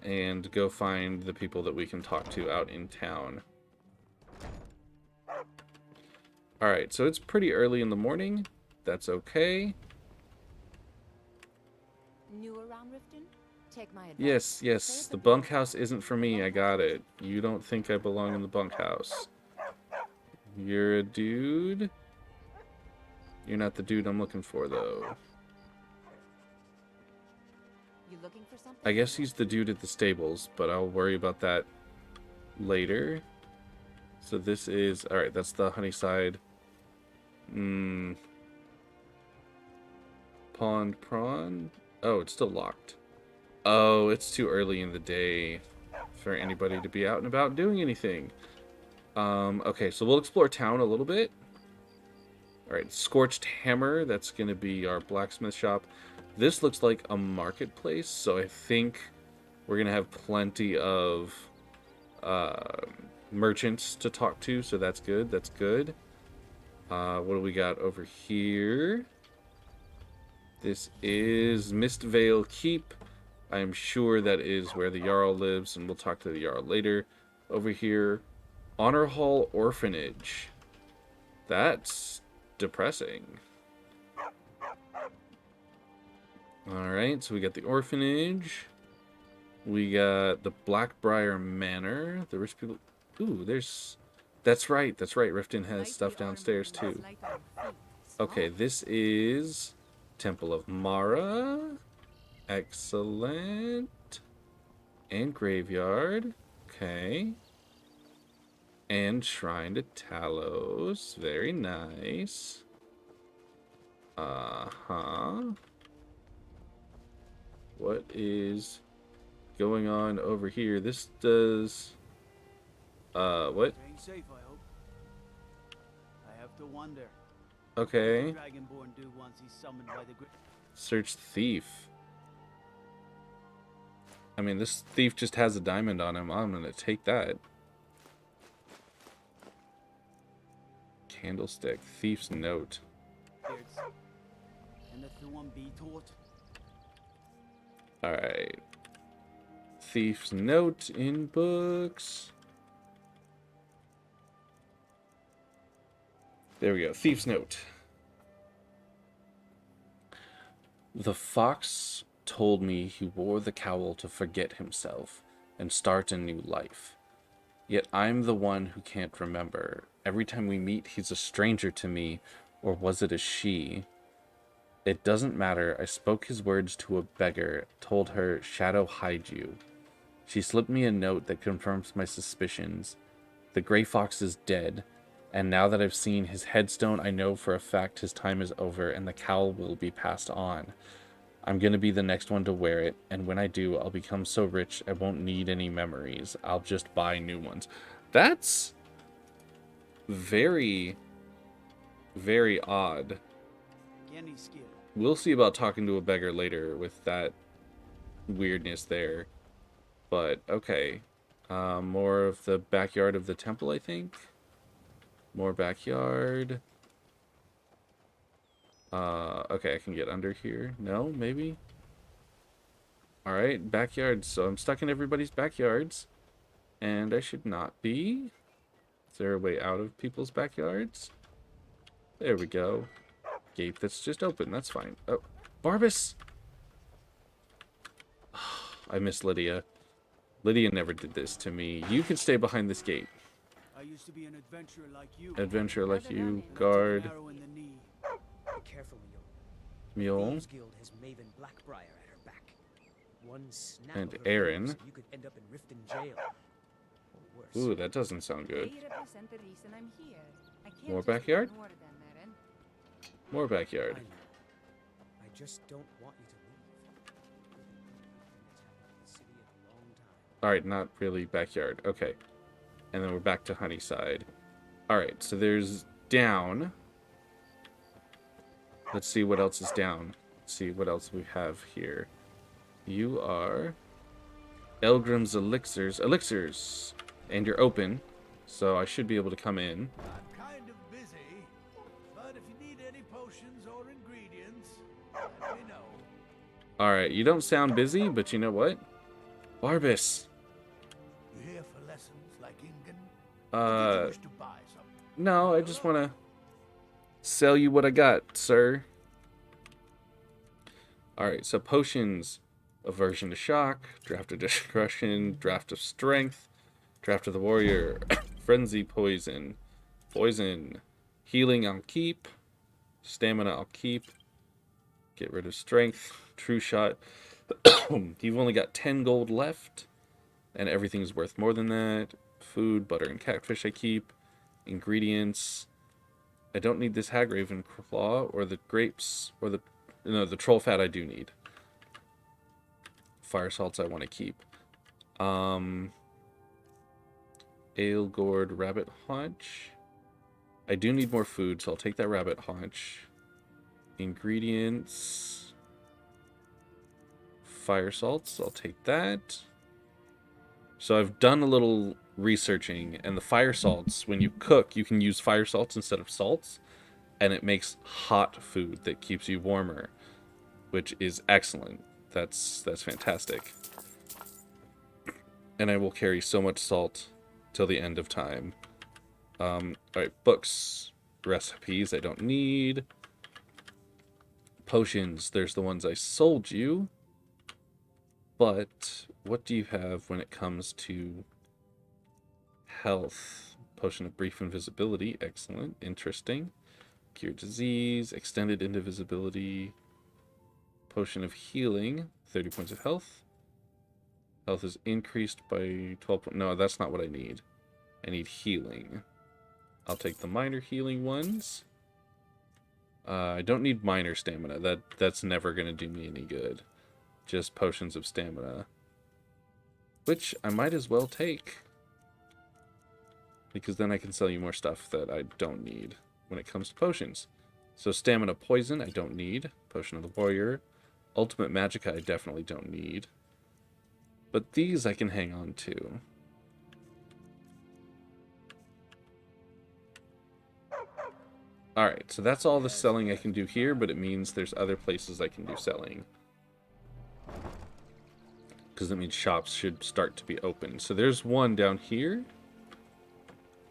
And go find the people that we can talk to out in town. Alright, so it's pretty early in the morning. That's okay. New around Riften? Take my advice. Yes, yes, the bunkhouse isn't for me, I got it. You don't think I belong in the bunkhouse. You're a dude? You're not the dude I'm looking for, though. You looking for something? I guess he's the dude at the stables, but I'll worry about that later. So this is... Alright, that's the Honeyside. Pond Prawn? Oh, it's still locked. Oh, it's too early in the day for anybody to be out and about doing anything. Okay, so we'll explore town a little bit. Alright, Scorched Hammer. That's going to be our blacksmith shop. This looks like a marketplace, so I think we're going to have plenty of merchants to talk to, so that's good, that's good. What do we got over here? This is Mistvale Keep. I am sure that is where the Jarl lives, and we'll talk to the Jarl later. Over here, Honor Hall Orphanage. That's depressing. Alright, so we got the orphanage. We got the Blackbriar Manor. The rich people... Ooh, there's... That's right, Riften has stuff downstairs, too. Okay, this is... Temple of Mara. Excellent. And Graveyard. Okay. And Shrine to Talos. Very nice. Uh-huh. What is going on over here? This does... what? Staying safe, I hope. I have to wonder. Okay. What does Dragonborn do once he's summoned by the Search thief. I mean, this thief just has a diamond on him. I'm gonna take that. Candlestick. Thief's note. And the Thorn be taught. Alright. Thief's note in books. There we go. Thief's Note. The fox told me he wore the cowl to forget himself and start a new life. Yet I'm the one who can't remember. Every time we meet, he's a stranger to me, or was it a she? It doesn't matter. I spoke his words to a beggar, told her, "Shadow hide you." She slipped me a note that confirms my suspicions. The gray fox is dead, and now that I've seen his headstone, I know for a fact his time is over and the cowl will be passed on. I'm gonna be the next one to wear it, and when I do, I'll become so rich I won't need any memories. I'll just buy new ones. That's very, very odd. We'll see about talking to a beggar later with that weirdness there. But, okay. More of the backyard of the temple, I think. More backyard. Okay, I can get under here. No, maybe? Alright, backyards. So I'm stuck in everybody's backyards. And I should not be. Is there a way out of people's backyards? There we go. Gate that's just open. That's fine. Oh, Barbas! I miss Lydia. Lydia never did this to me. You can stay behind this gate. I used to be an adventurer like you. Adventurer like you, guard. Be careful, Mule. The Thieves Guild has Maven Blackbriar at her back. One snap And of her Aaron. fingers, you could end up in Riften jail. Or worse. Ooh, that doesn't sound good. They represent the reason I'm here. I can't More just backyard? ignore them, Aaron. More backyard. I just don't want you to leave. Alright, not really backyard. Okay. And then we're back to Honeyside. Alright, so there's down. Let's see what else is down. Let's see what else we have here. You are Elgrim's Elixirs. Elixirs! And you're open, so I should be able to come in. I'm kind of busy, but if you need any potions or ingredients, let me know. Alright, you don't sound busy, but you know what? Barbas! You here for lessons like Ingen? Or did you wish to buy something? No, I just want to sell you what I got, sir. Alright, so potions. Aversion to shock, draft of discretion, draft of strength, draft of the warrior, frenzy poison, poison, healing I'll keep, stamina I'll keep, get rid of strength, true shot. You've only got 10 gold left, and everything's worth more than that. Food, butter, and catfish I keep. Ingredients. I don't need this Hagraven claw, or the grapes, or the troll fat I do need. Fire salts I want to keep. Ale gourd, rabbit haunch. I do need more food, so I'll take that rabbit haunch. Ingredients. Fire salts, I'll take that. So I've done a little researching, and the fire salts, when you cook, you can use fire salts instead of salts, and it makes hot food that keeps you warmer, which is excellent. That's fantastic. And I will carry so much salt till the end of time. Alright, books. Recipes I don't need. Potions, there's the ones I sold you. But what do you have when it comes to health? Potion of brief invisibility, excellent, interesting. Cure disease, extended indivisibility. Potion of healing, 30 points of health. Health is increased by 12 points. No, that's not what I need. I need healing. I'll take the minor healing ones. I don't need minor stamina. That's never going to do me any good. Just potions of stamina. Which I might as well take. Because then I can sell you more stuff that I don't need when it comes to potions. So stamina poison I don't need. Potion of the warrior. Ultimate magicka I definitely don't need. But these I can hang on to. Alright, so that's all the selling I can do here, but it means there's other places I can do selling. Because that means shops should start to be open. So there's one down here.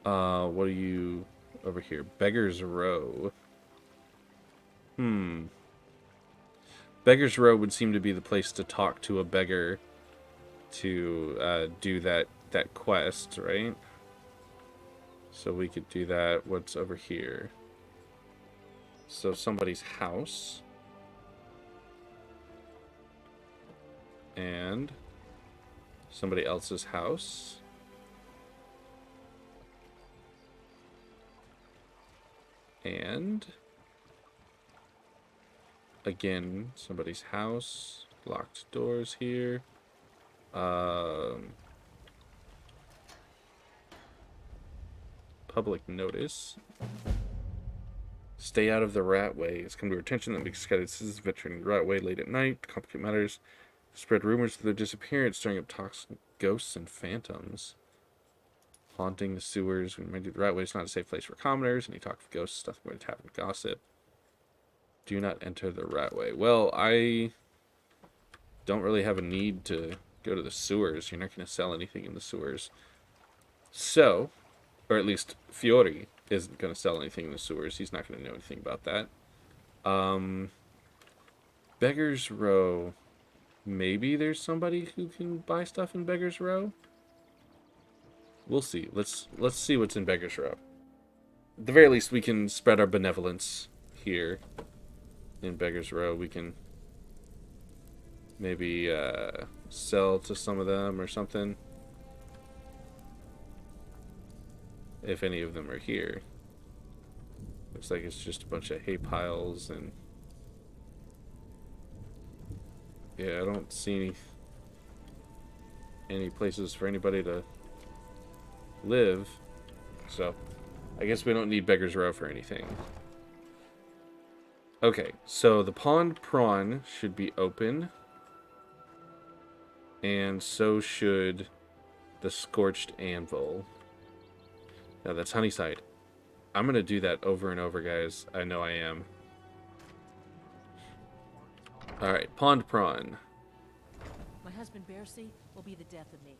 What are you? over here? Beggar's Row. Beggar's Row would seem to be the place to talk to a beggar to do that quest, right? So we could do that. What's over here? So somebody's house. And somebody else's house. And again, somebody's house. Locked doors here. Public notice. Stay out of the Ratway. It's come to our attention that scattered citizens venturing the Ratway late at night to complicate matters. Spread rumors of their disappearance, stirring up talks of ghosts and phantoms. Haunting the sewers. We remind you the Ratway is not a safe place for commoners. Any talk of ghosts, stuff going to happen, gossip. Do not enter the Ratway. Well, I don't really have a need to go to the sewers. You're not going to sell anything in the sewers. So, or at least Fjori isn't going to sell anything in the sewers. He's not going to know anything about that. Beggar's Row. Maybe there's somebody who can buy stuff in Beggar's Row. We'll see. Let's see what's in Beggar's Row. At the very least, we can spread our benevolence here in Beggar's Row. We can maybe sell to some of them or something. If any of them are here. Looks like it's just a bunch of hay piles and... Yeah, I don't see any places for anybody to live. So, I guess we don't need Beggar's Row for anything. Okay, so the Pond Prawn should be open. And so should the Scorched Anvil. Now that's Honeyside. I'm going to do that over and over, guys. I know I am. Alright, Pond Prawn. My husband Bearsea will be the death of me.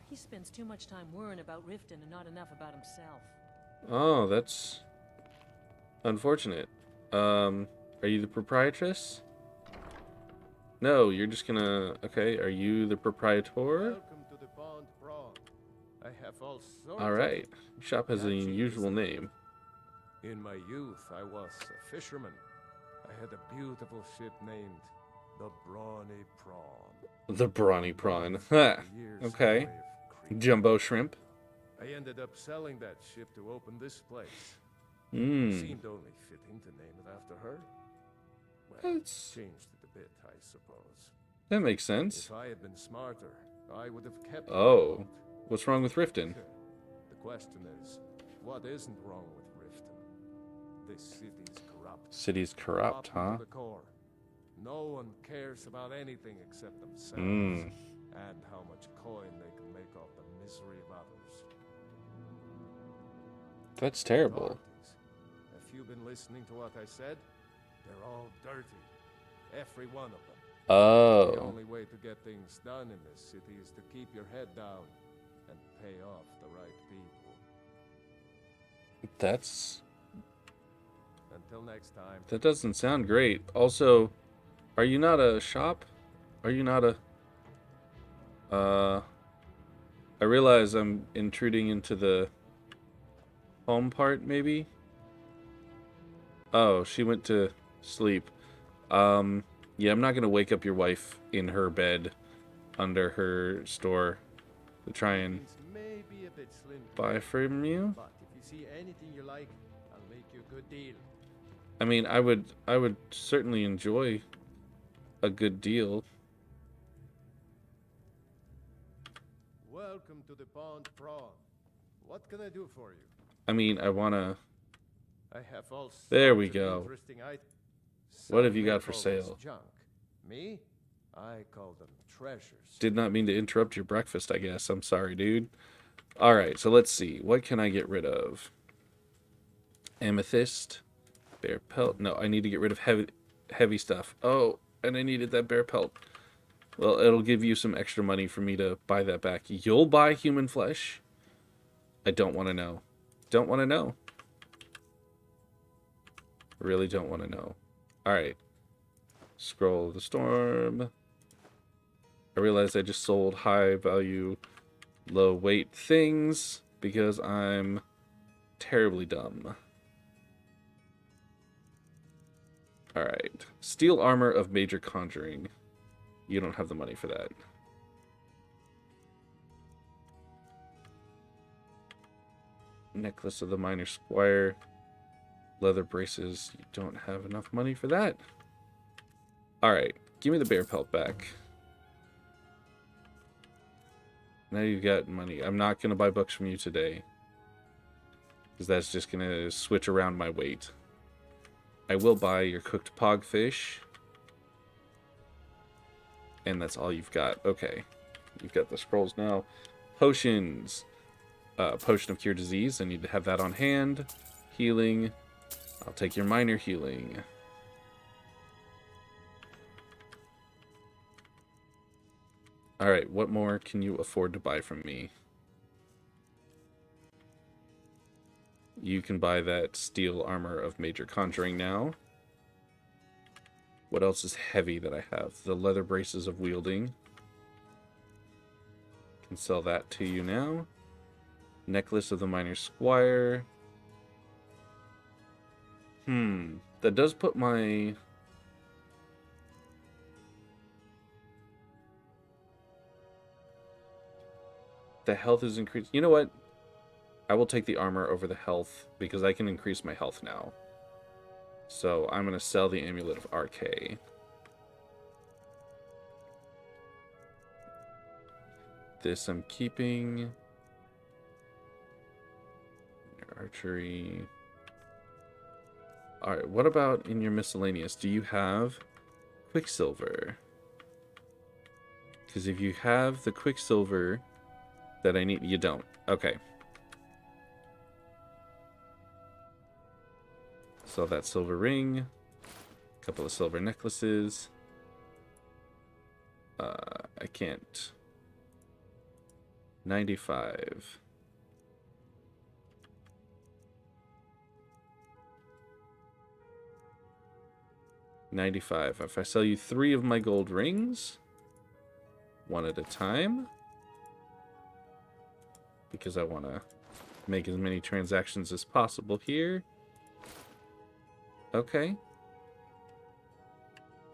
He spends too much time worrying about Riften and not enough about himself. Oh, that's unfortunate. Are you the proprietress? No, you're just gonna... Okay, are you the proprietor? Welcome to the Pond Prawn. I have all sorts Alright. of Shop has an unusual name. In my youth, I was a fisherman. I had a beautiful ship named the Brawny Prawn. The Brawny Prawn. Ha! Okay. Jumbo Shrimp. I ended up selling that ship to open this place. Mm. Seemed only fitting to name it after her. Well, That's... changed it a bit, I suppose. That makes sense. If I had been smarter, I would have kept it. Oh. What's wrong with Riften? The question is, what isn't wrong with Riften? This city's corrupt. City's corrupt, huh? To the core. No one cares about anything except themselves. And how much coin they can make off the misery of others. That's terrible. Have you been listening to what I said? They're all dirty. Every one of them. Oh. The only way to get things done in this city is to keep your head down and pay off the right people. That's... Until next time. That doesn't sound great. Also, are you not a shop? Are you not a... I realize I'm intruding into the home part, maybe? Oh, she went to sleep. Yeah, I'm not gonna wake up your wife in her bed under her store to try and buy from you. But if you see anything you like, I'll make you a good deal. I mean, I would certainly enjoy a good deal. Welcome to the Pond Prawn. What can I do for you? I mean, I wanna... I have all There we sorts of go. interesting items. What have you Some got may for call this sale? Junk. Me? I call them treasures. Did not mean to interrupt your breakfast, I guess. I'm sorry, dude. Alright, so let's see. What can I get rid of? Amethyst. Bear pelt. No, I need to get rid of heavy stuff. Oh, and I needed that bear pelt. Well, it'll give you some extra money for me to buy that back. You'll buy human flesh? I don't want to know. Don't want to know. I really don't want to know. Alright. Scroll of the Storm. I realized I just sold high value, low weight things because I'm terribly dumb. Alright. Steel armor of major conjuring. You don't have the money for that. Necklace of the Minor Squire. Leather braces. You don't have enough money for that. Alright. Give me the bear pelt back. Now you've got money. I'm not going to buy books from you today, because that's just going to switch around my weight. I will buy your cooked pogfish. And that's all you've got. Okay. You've got the scrolls now. Potions. Potion of Cure Disease. I need to have that on hand. Healing. I'll take your minor healing. Alright, what more can you afford to buy from me? You can buy that steel armor of major conjuring now. What else is heavy that I have? The leather braces of wielding. Can sell that to you now. Necklace of the Minor Squire. That does put my... The health is increased. You know what? I will take the armor over the health because I can increase my health now. So I'm going to sell the Amulet of RK. This I'm keeping. Your archery. Alright, what about in your miscellaneous? Do you have Quicksilver? Because if you have the Quicksilver that I need, you don't. Okay. Sell that silver ring. A couple of silver necklaces. I can't. 95. $95. If I sell you 3 of my gold rings, one at a time, because I want to make as many transactions as possible here. Okay.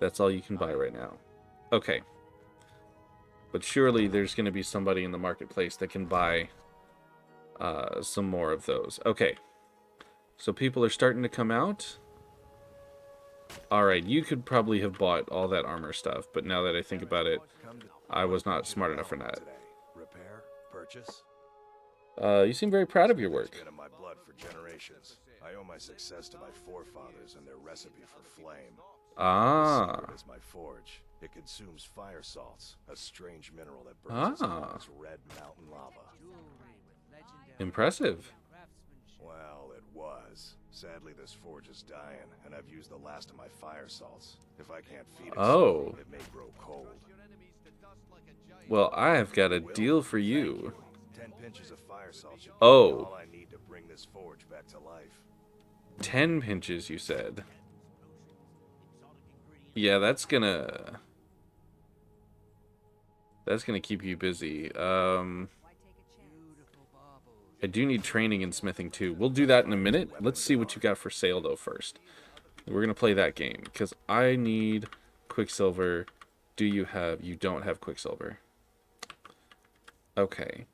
That's all you can buy right now. Okay. But surely there's going to be somebody in the marketplace that can buy some more of those. Okay. So people are starting to come out. Alright, you could probably have bought all that armor stuff, but now that I think about it, I was not smart enough for that. Repair? Purchase? You seem very proud of your work. It's been in my blood for generations. I owe my success to my forefathers and their recipe for flame. Ah. The secret is my forge. It consumes fire salts, a strange mineral that burns as hot as red mountain lava. Impressive. Well, it was. Sadly, this forge is dying, and I've used the last of my fire salts. If I can't feed it, Oh. it may grow cold. Well, I have got a deal for you. 10 pinches of fire salt should be Oh. all I need to bring this forge back to life. 10 pinches, you said. Yeah, that's gonna keep you busy. I do need training in smithing too. We'll do that in a minute. Let's see what you got for sale though first. We're gonna play that game because I need Quicksilver. Do you have? You don't have Quicksilver. Okay.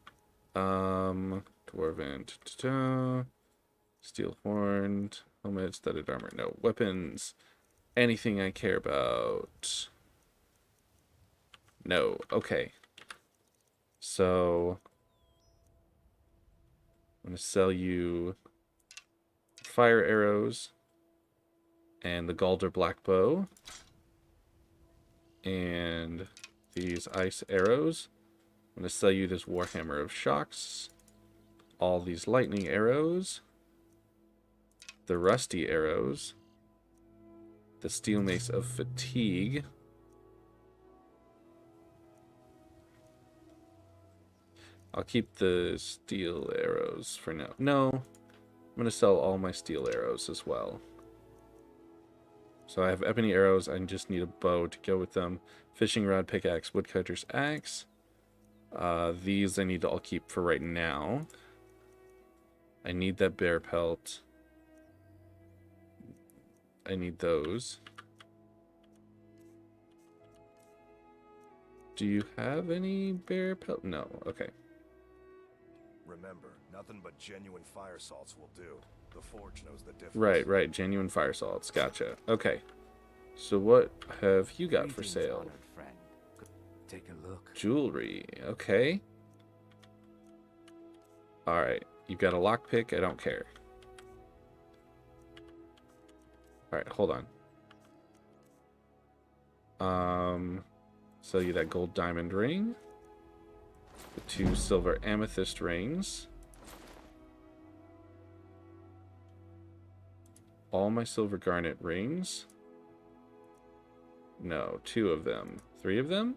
Dwarven. Steel horned. Helmet. Studded armor. No. Weapons. Anything I care about. No. Okay. So I'm going to sell you fire arrows and the Galder black bow and these ice arrows. I'm going to sell you this Warhammer of Shocks, all these lightning arrows, the rusty arrows, the steel mace of fatigue, I'll keep the steel arrows for now. No, I'm going to sell all my steel arrows as well. So I have ebony arrows. I just need a bow to go with them. Fishing rod, pickaxe, woodcutter's axe. These I need to all keep for right now. I need that bear pelt. I need those. Do you have any bear pelt? No. Okay. Remember, nothing but genuine fire salts will do. The forge knows the difference. Right, right. Genuine fire salts. Gotcha. Okay. So what have you got for sale? Take a look. Jewelry. Okay. Alright. You've got a lockpick. I don't care. Alright, hold on. Sell you that gold diamond ring. The 2 silver amethyst rings. All my silver garnet rings. No, 2 of them. 3 of them?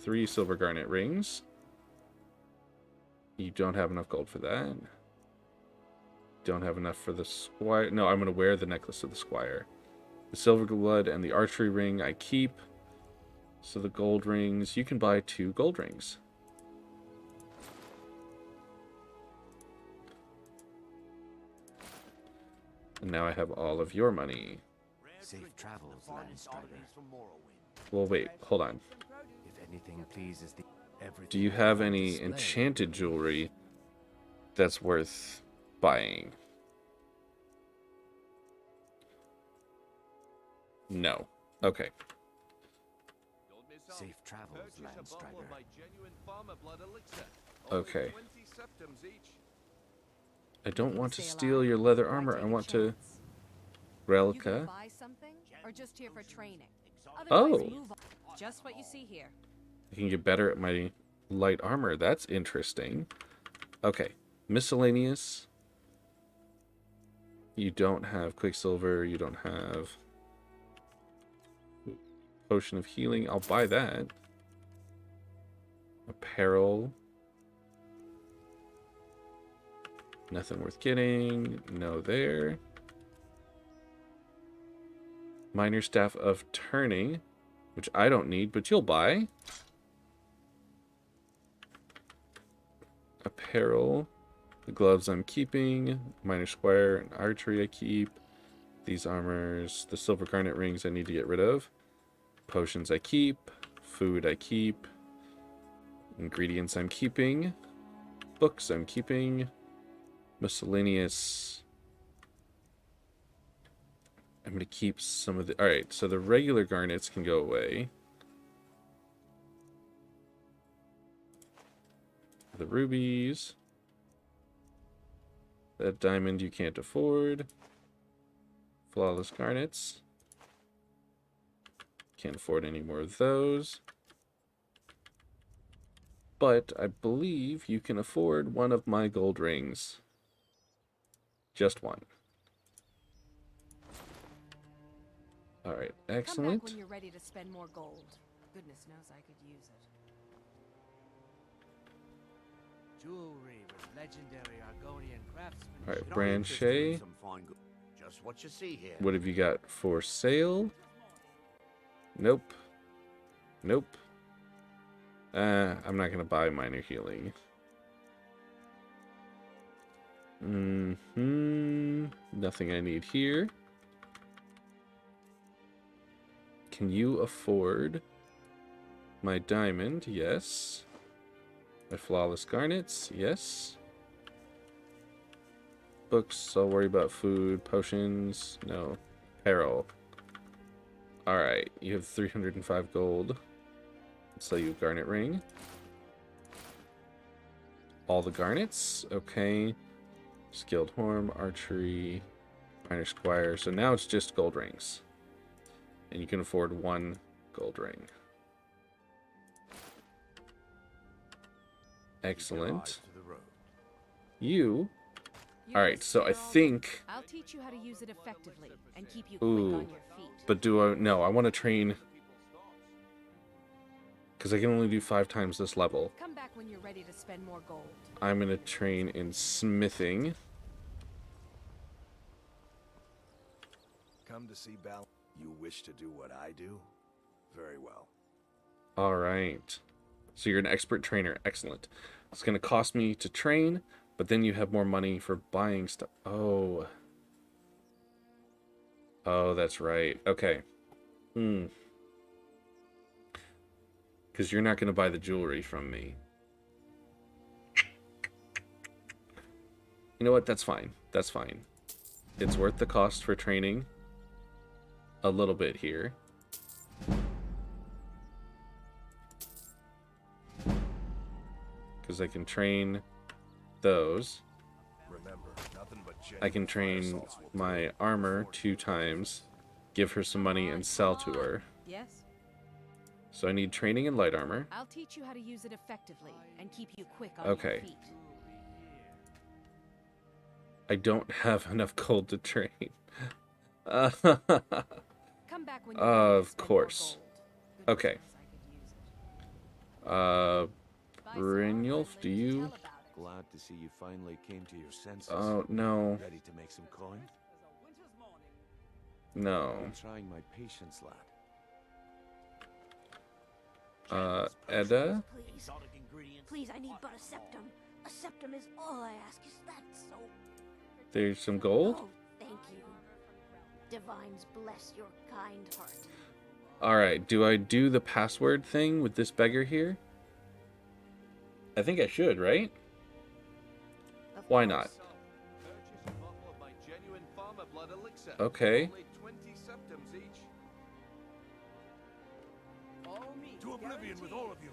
3 silver garnet rings. You don't have enough gold for that. Don't have enough for the squire. No, I'm going to wear the necklace of the squire. The silver blood and the archery ring I keep. So the gold rings, you can buy 2 gold rings. And now I have all of your money. Safe travels, Landstrider. Well, wait, hold on. If anything pleases the Do you have any enchanted jewelry that's worth buying? No. Okay. Safe travels, Landstrider. Okay. I don't want to steal your leather armor. I want to... Relica. Buy something or just here for training? Oh. Just what you see here. I can get better at my light armor. That's interesting. Okay. Miscellaneous. You don't have Quicksilver. You don't have Potion of Healing. I'll buy that. Apparel. Nothing worth getting. No there. Minor Staff of Turning, which I don't need, but you'll buy. Apparel. The gloves I'm keeping. Minor Squire and Archery I keep. These armors. The silver garnet rings I need to get rid of. Potions I keep. Food I keep. Ingredients I'm keeping. Books I'm keeping. Miscellaneous. I'm going to keep some of the... Alright, so the regular garnets can go away. The rubies. That diamond you can't afford. Flawless garnets. Can't afford any more of those. But I believe you can afford one of my gold rings. Just one. Alright, excellent. Come back when you're ready to spend more gold. Goodness knows I could use it. Jewelry with legendary Argonian craftsmanship. Alright, Branchet. Just what you see here. What have you got for sale? Nope. Nope. I'm not going to buy minor healing. Nothing I need here. Can you afford my diamond? Yes. My flawless garnets? Yes. Books, I'll worry about food. Potions? No. Apparel. Alright, you have 305 gold. I'll sell you a garnet ring. All the garnets? Okay. Skilled Horn, Archery, Minor Squire. So now it's just gold rings. And you can afford one gold ring. Excellent. You. Alright, so I think... I'll teach you how to use it effectively and keep you quick on your feet. But do I... No, I want to train... Because I can only do 5 times this level. Come back when you're ready to spend more gold. I'm going to train in smithing. Come to see Bal. You wish to do what I do? Very well. All right. So you're an expert trainer. Excellent. It's going to cost me to train, but then you have more money for buying stuff. Oh. Oh, that's right. Okay. Because you're not going to buy the jewelry from me. You know what? That's fine. That's fine. It's worth the cost for training a little bit here. Because I can train those. Remember, nothing but I can train my armor 2 times, give her some money, and sell to her. Yes? So I need training in light armor. I'll teach you how to use it effectively and keep you quick on Okay. your feet. I don't have enough gold to train. Come back when you Of course. Okay. Brynjolf, do you? Glad to see you finally came to your senses. Oh, no. Ready to make some coin? No. I'm trying my patience, lad. Edda? Please. Please, I need but a septum. A septum is all I ask. Is that so? There's some gold? Oh, thank you. Divines bless your kind heart. Alright, do I do the password thing with this beggar here? I think I should, right? Why not? Okay. To oblivion with all of you.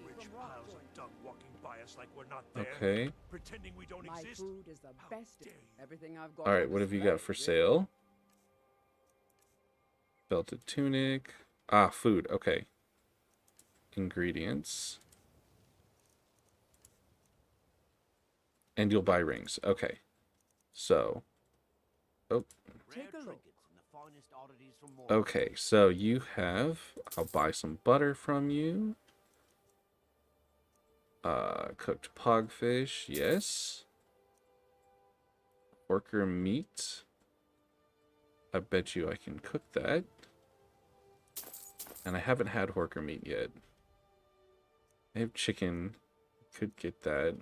Rich piles of dung walking by us like we're not there. Okay. Pretending we don't My exist. food is the best. Everything I've got. Alright, what have you got for sale? Belted tunic. Ah, food. Okay. Ingredients. And you'll buy rings. Okay. So. Oh. Take a look. Okay, so you have... I'll buy some butter from you. Cooked pogfish. Yes. Worker meat. I bet you I can cook that. And I haven't had horker meat yet. I have chicken. Could get that.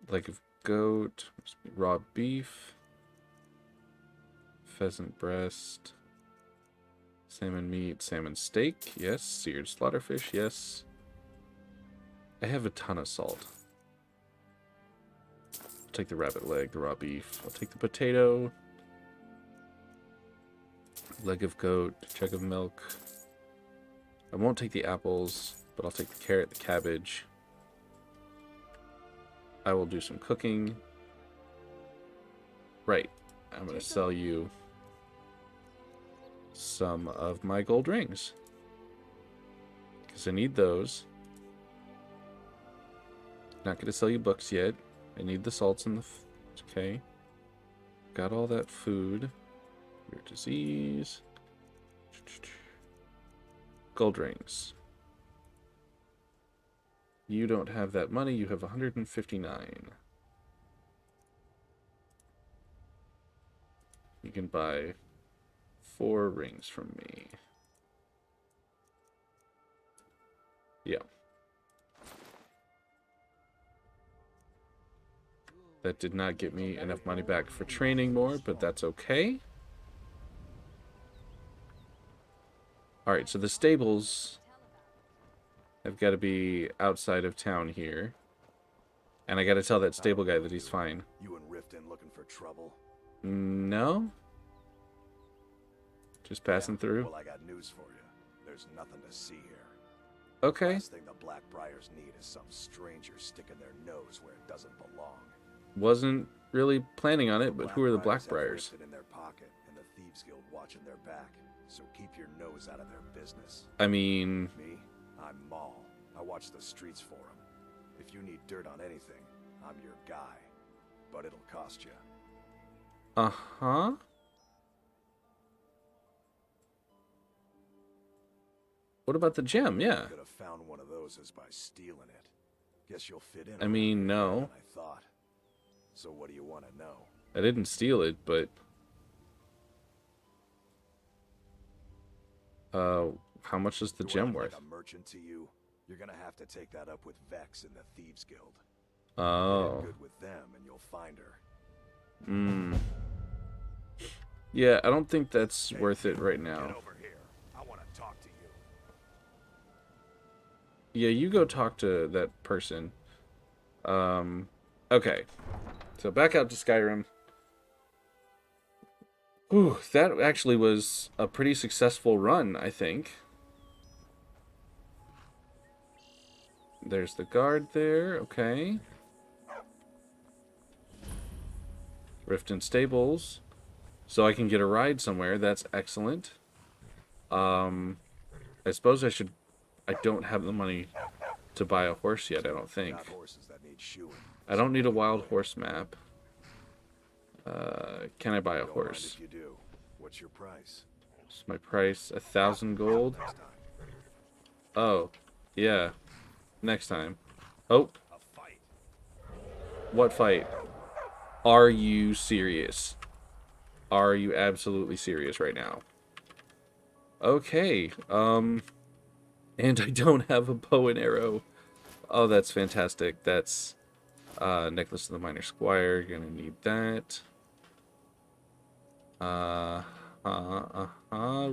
Leg of goat. Raw beef. Pheasant breast. Salmon meat. Salmon steak. Yes. Seared slaughterfish. Yes. I have a ton of salt. I'll take the rabbit leg, the raw beef. I'll take the potato. Leg of goat, jug of milk. I won't take the apples, but I'll take the carrot, the cabbage. I will do some cooking. Right. I'm going to sell you some of my gold rings. Because I need those. Not going to sell you books yet. I need the salts and the... okay. Got all that food. Your disease. Gold rings. You don't have that money. You have 159. You can buy 4 rings from me. Yeah. That did not get me enough money back for training more, but that's okay. Alright, so the stables have got to be outside of town here. And I got to tell that stable guy that he's fine. You and Riften looking for trouble? No. Just passing through. Well, I got news for you. There's nothing to see here. Okay. Last thing the Blackbriars need is some stranger sticking their nose where it doesn't belong. Wasn't really planning on it, but who are the Blackbriars? In their pocket, and the Thieves Guild watching their back. So keep your nose out of their business. I mean... Me? I'm Maul. I watch the streets for them. If you need dirt on anything, I'm your guy. But it'll cost you. Uh-huh. What about the gem? Yeah. You could have found one of those as by stealing it. Guess you'll fit in. I mean, no. I thought. So what do you want to know? I didn't steal it, but... How much is the Do I gem look worth? like a merchant to you? You're gonna have to take that up with Vex in the Thieves Guild. Oh. Get good with them, and you'll find her. Hmm. Yeah, I don't think that's worth it right now. Get over here. I want to talk to you. Yeah, you go talk to that person. Okay. So back out to Skyrim. Ooh, that actually was a pretty successful run, I think. There's the guard there, okay. Riften Stables. So I can get a ride somewhere, that's excellent. I suppose I don't have the money to buy a horse yet, I don't think. I don't need a wild horse map. Can I buy a horse? If you do, what's your price? What's my price? 1,000 gold? Oh, yeah. Next time. Oh. What fight? Are you serious? Are you absolutely serious right now? Okay. And I don't have a bow and arrow. Oh, that's fantastic. That's Necklace of the Minor Squire. Gonna need that.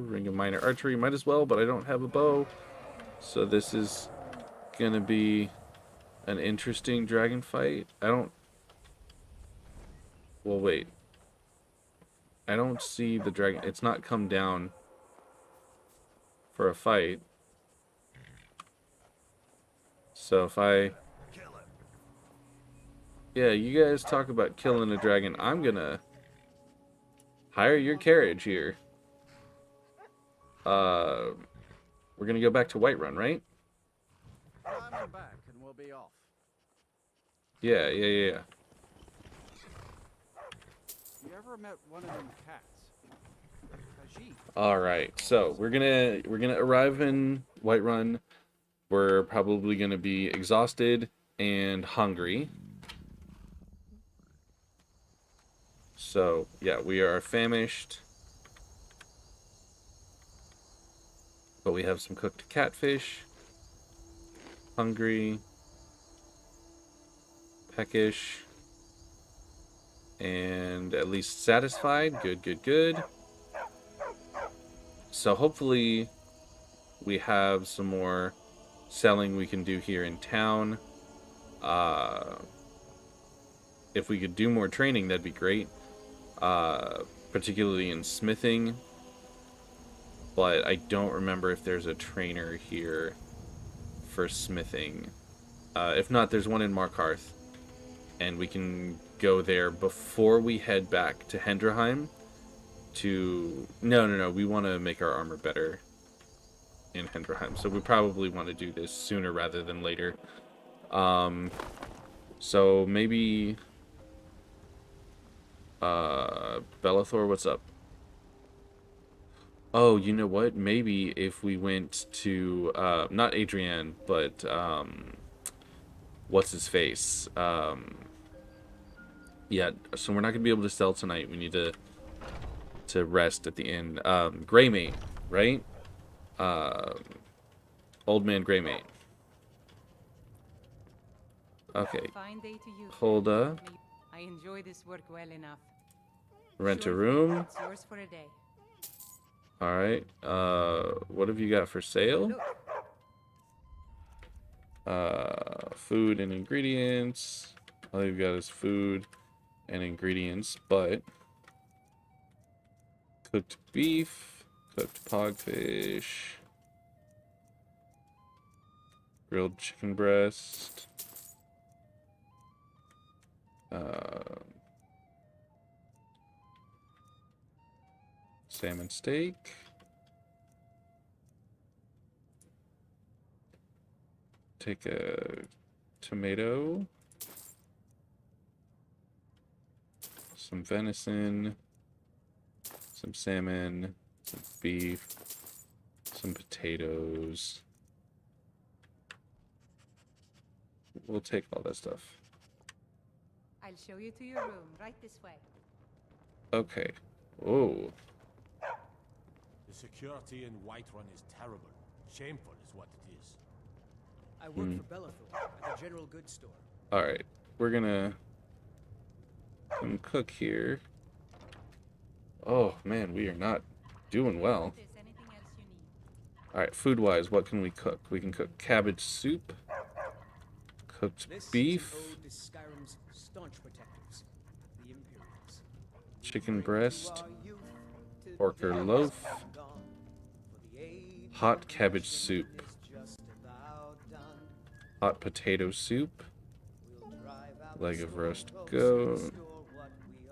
Ring of Minor Archery. Might as well, but I don't have a bow. So this is gonna be an interesting dragon fight. Well, wait. I don't see the dragon. It's not come down for a fight. So if yeah, you guys talk about killing a dragon. I'm gonna hire your carriage here. We're gonna go back to Whiterun, right? I'm back and we'll be off. Yeah. You ever met one of them cats? All right, so we're gonna arrive in Whiterun. We're probably gonna be exhausted and hungry. So yeah, we are famished, but we have some cooked catfish. Hungry, peckish, and at least satisfied. Good. So hopefully we have some more selling we can do here in town. If we could do more training, that'd be great. Particularly in smithing. But I don't remember if there's a trainer here for smithing. If not, there's one in Markarth. And we can go there before we head back to Hendrheim. No, we want to make our armor better in Hendrheim, so we probably want to do this sooner rather than later. So maybe Bellathor, what's up? Oh, you know what? Maybe if we went to not Adrian, but what's his face? Yeah, so we're not gonna be able to sell tonight. We need to rest at the end. Greymate, right? Old man Greymate. Okay. Hulda. I enjoy this work well enough. Rent a room. It's yours for a day. All right. What have you got for sale? Food and ingredients. All you've got is food and ingredients, but cooked beef, cooked pogfish, grilled chicken breast, salmon steak, take a tomato, some venison, some salmon, some beef, some potatoes. We'll take all that stuff. I'll show you to your room, right this way. Okay. Oh. The security in Whiterun is terrible. Shameful is what it is. I work for Bellathor at the general goods store. Alright, we're gonna cook here. Oh man, we are not doing well. Alright, food-wise, what can we cook? We can cook cabbage soup, cooked beef, chicken breast, porker loaf, hot cabbage soup, hot potato soup, leg of roast goat.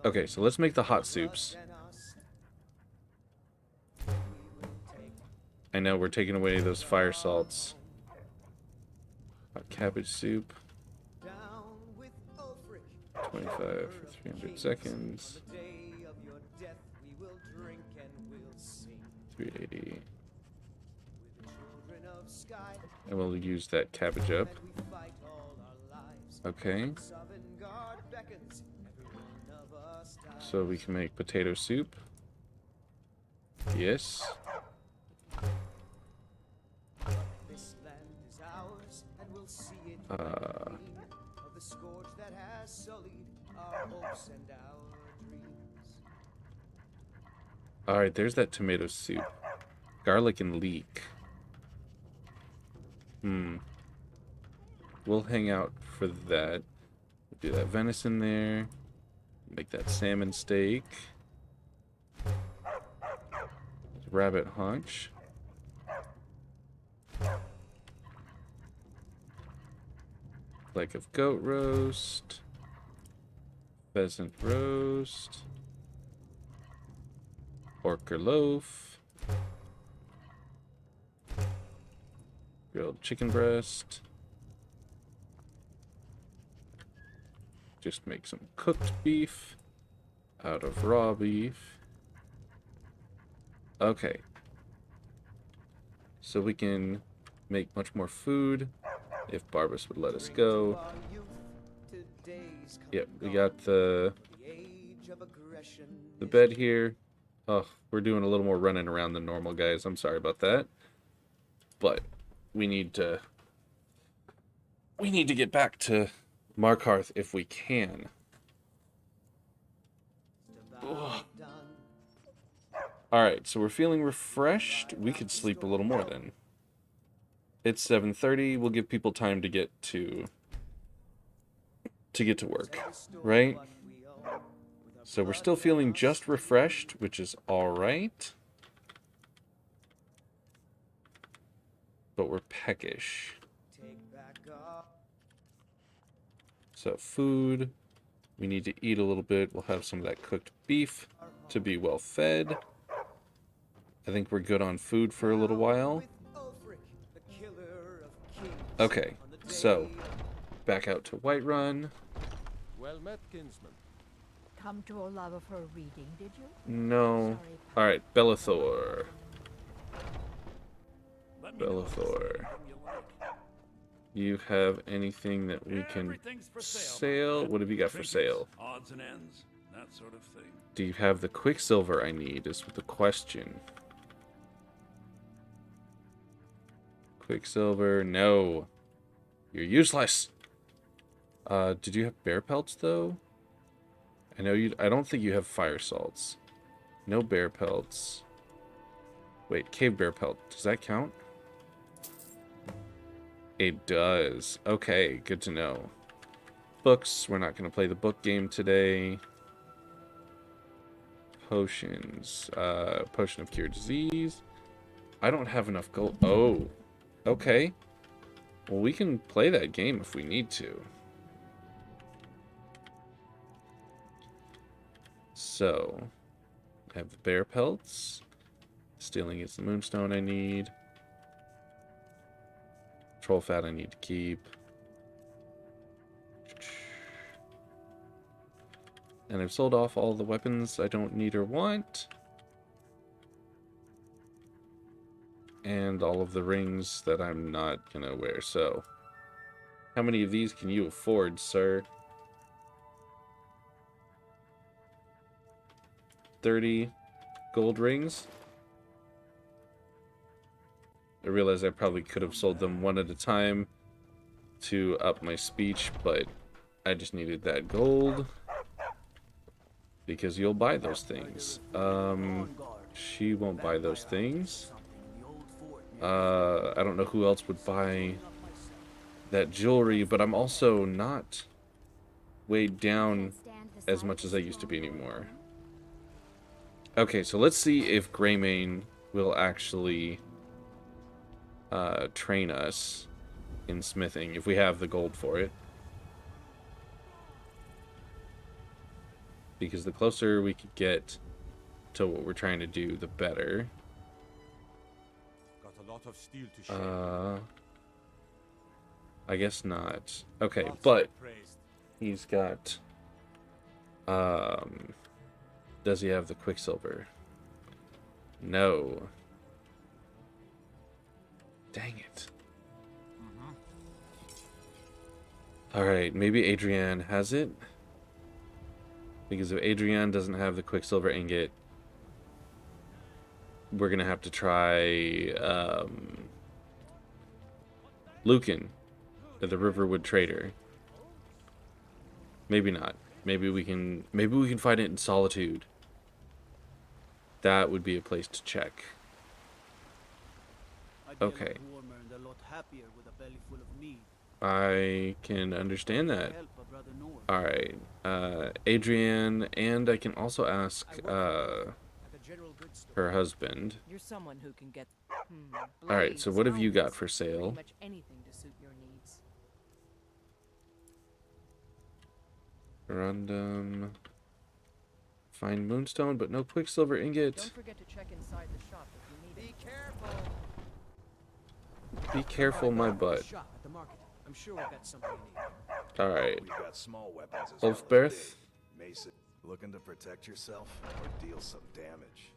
Okay, so let's make the hot soups. I know we're taking away those fire salts. Hot cabbage soup. 25 for 300 seconds. 380. And we'll use that cabbage up. Okay. So we can make potato soup. Yes. Alright, there's that tomato soup. Garlic and leek. We'll hang out for that. Do that venison there. Make that salmon steak. Rabbit haunch. Leg of goat roast. Pheasant roast. Porker loaf. Grilled chicken breast. Just make some cooked beef out of raw beef. Okay. So we can make much more food if Barbas would let us go. Yep, we got the bed here. Oh, we're doing a little more running around than normal, guys. I'm sorry about that. But we need to get back to Markarth if we can. Alright, so we're feeling refreshed. We could sleep a little more then. It's 7:30. We'll give people time to get to work, right? So we're still feeling just refreshed, which is alright. But we're peckish. So food, we need to eat a little bit. We'll have some of that cooked beef to be well fed. I think we're good on food for a little while. Okay, so back out to Whiterun. Well met, kinsman. Come to Olava for a reading, did you? No. Alright, Bellathor. Bellathor. Do you have anything that we can sell? What have you got for sale? Odds and ends, that sort of thing. Do you have the quicksilver I need is the question. Quicksilver, no. You're useless. Did you have bear pelts though? I don't think you have fire salts. No bear pelts. Wait, cave bear pelt. Does that count? It does. Okay, good to know. Books. We're not going to play the book game today. Potions. Potion of cure disease. I don't have enough gold. Oh. Okay. Well, we can play that game if we need to. So, I have the bear pelts. Stealing is the moonstone I need. Troll fat I need to keep. And I've sold off all the weapons I don't need or want. And all of the rings that I'm not gonna wear. So, how many of these can you afford, sir? 30 gold rings? realize I probably could have sold them one at a time to up my speech, but I just needed that gold. Because you'll buy those things. She won't buy those things. I don't know who else would buy that jewelry, but I'm also not weighed down as much as I used to be anymore. Okay, so let's see if Greymane will actually train us in smithing, if we have the gold for it. Because the closer we could get to what we're trying to do, the better. Got a lot of steel to share. I guess not. Okay, but he's got does he have the Quicksilver? No. Dang it. Alright, maybe Adrienne has it? Because if Adrienne doesn't have the Quicksilver ingot, we're going to have to try Lucan, the Riverwood Trader. Maybe not. Maybe we can find it in Solitude. That would be a place to check. Okay. I can understand that. Alright. Adrienne, and I can also ask her husband. You're someone who can get Alright, so what have you got for sale? pretty much anything to suit your needs. Random. Find moonstone, but no Quicksilver ingot. Don't forget to check inside the shop if you need it. Be careful. Be careful, my butt. I'm sure we've got something you need. Alright. We've got small weapons as Ulfberth. Mason, looking to protect yourself or deal some damage?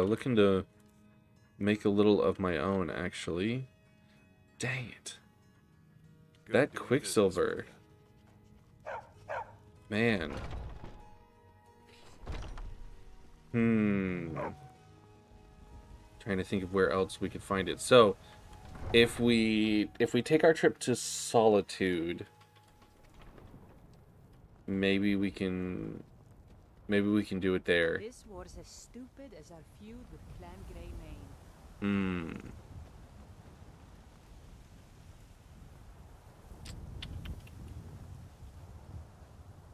Looking to make a little of my own, actually. Dang it. That Quicksilver. Man. Trying to think of where else we could find it. So, if we take our trip to Solitude, maybe we can do it there. This was as stupid as our feud with Clan Greymane.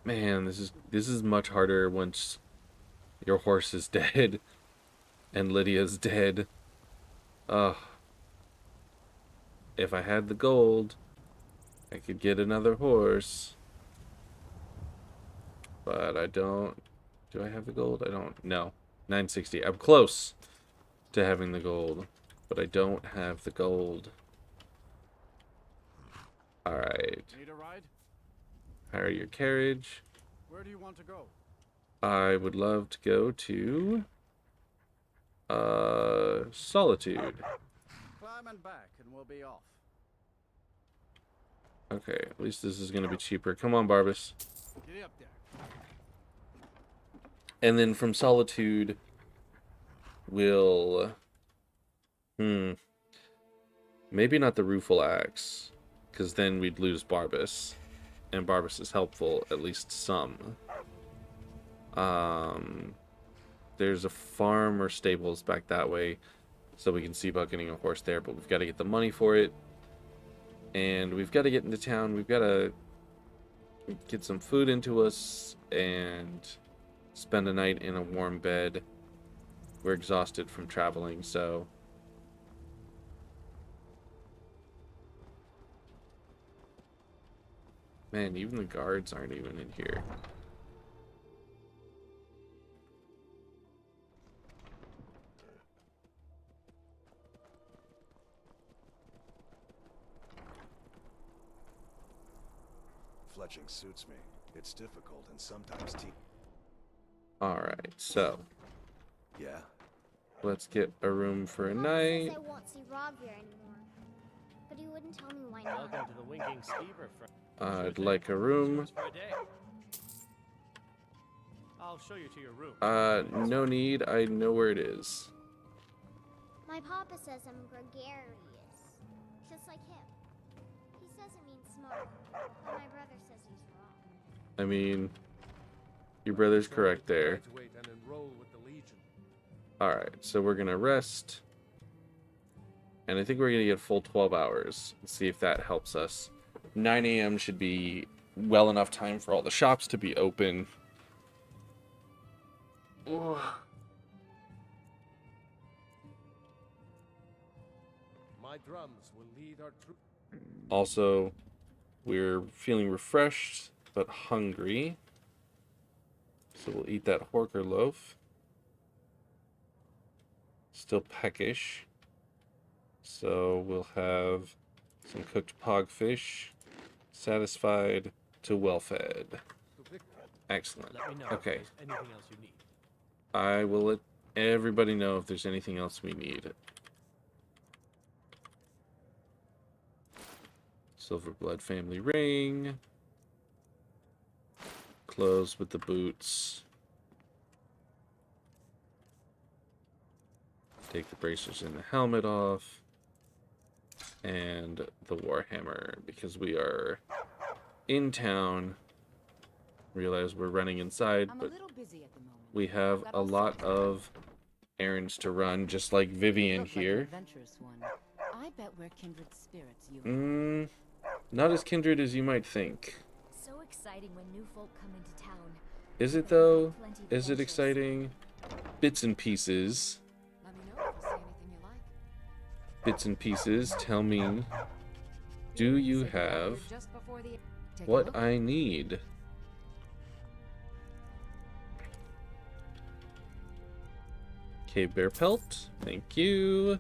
Man, this is much harder once your horse is dead and Lydia's dead. Ugh. If I had the gold, I could get another horse. But I don't. Do I have the gold? I don't. No. 960. I'm close to having the gold, but I don't have the gold. Alright. Need a ride? Hire your carriage. Where do you want to go? I would love to go to Solitude. Climb and back and we'll be off. Okay, at least this is going to be cheaper. Come on, Barbas. Get up there. And then from Solitude, we'll... Maybe not the Rueful Axe, because then we'd lose Barbas. And Barbas is helpful, at least some. There's a farm or stables back that way, so we can see about getting a horse there, but we've got to get the money for it. And we've got to get into town. We've got to get some food into us and spend a night in a warm bed. We're exhausted from traveling, so... Man, even the guards aren't even in here. Fletching suits me. It's difficult and sometimes Alright, so... Yeah? Let's get a room for a night. I won't see Rob here anymore. But he wouldn't tell me why not. Welcome to the Winking Skeever, friend. I'd like a room. For a day. I'll show you to your room. No need. I know where it is. My papa says I'm gregarious. Just like him. He says it means smart. But my brother says he's wrong. I mean, your brother's correct there. Graduate and enroll with the Legion. Alright, so we're gonna rest. And I think we're gonna get full 12 hours. Let's see if that helps us. 9 a.m. should be well enough time for all the shops to be open. Ugh. My drums will lead our troops. Also, we're feeling refreshed but hungry. So we'll eat that Horker loaf. Still peckish. So we'll have some cooked pogfish. Satisfied to well fed. Excellent. Let me know Okay. if there's anything else you need. I will let everybody know if there's anything else we need. Silverblood family ring. Clothes with the boots. Take the bracers and the helmet off. And the warhammer, because we are in town. Realize we're running inside, I'm a but little busy at the moment. we have a lot of errands to run, just like Vivian Look like an here. adventurous one. I bet we're kindred spirits, you and Not as kindred as you might think. So exciting when new folk come into town. Is it though? Is it exciting? Bits and pieces. Let me know if you see anything you like. Bits and pieces. Tell me, do you have Just before the Take a what look. I need? Cave bear pelt. Thank you.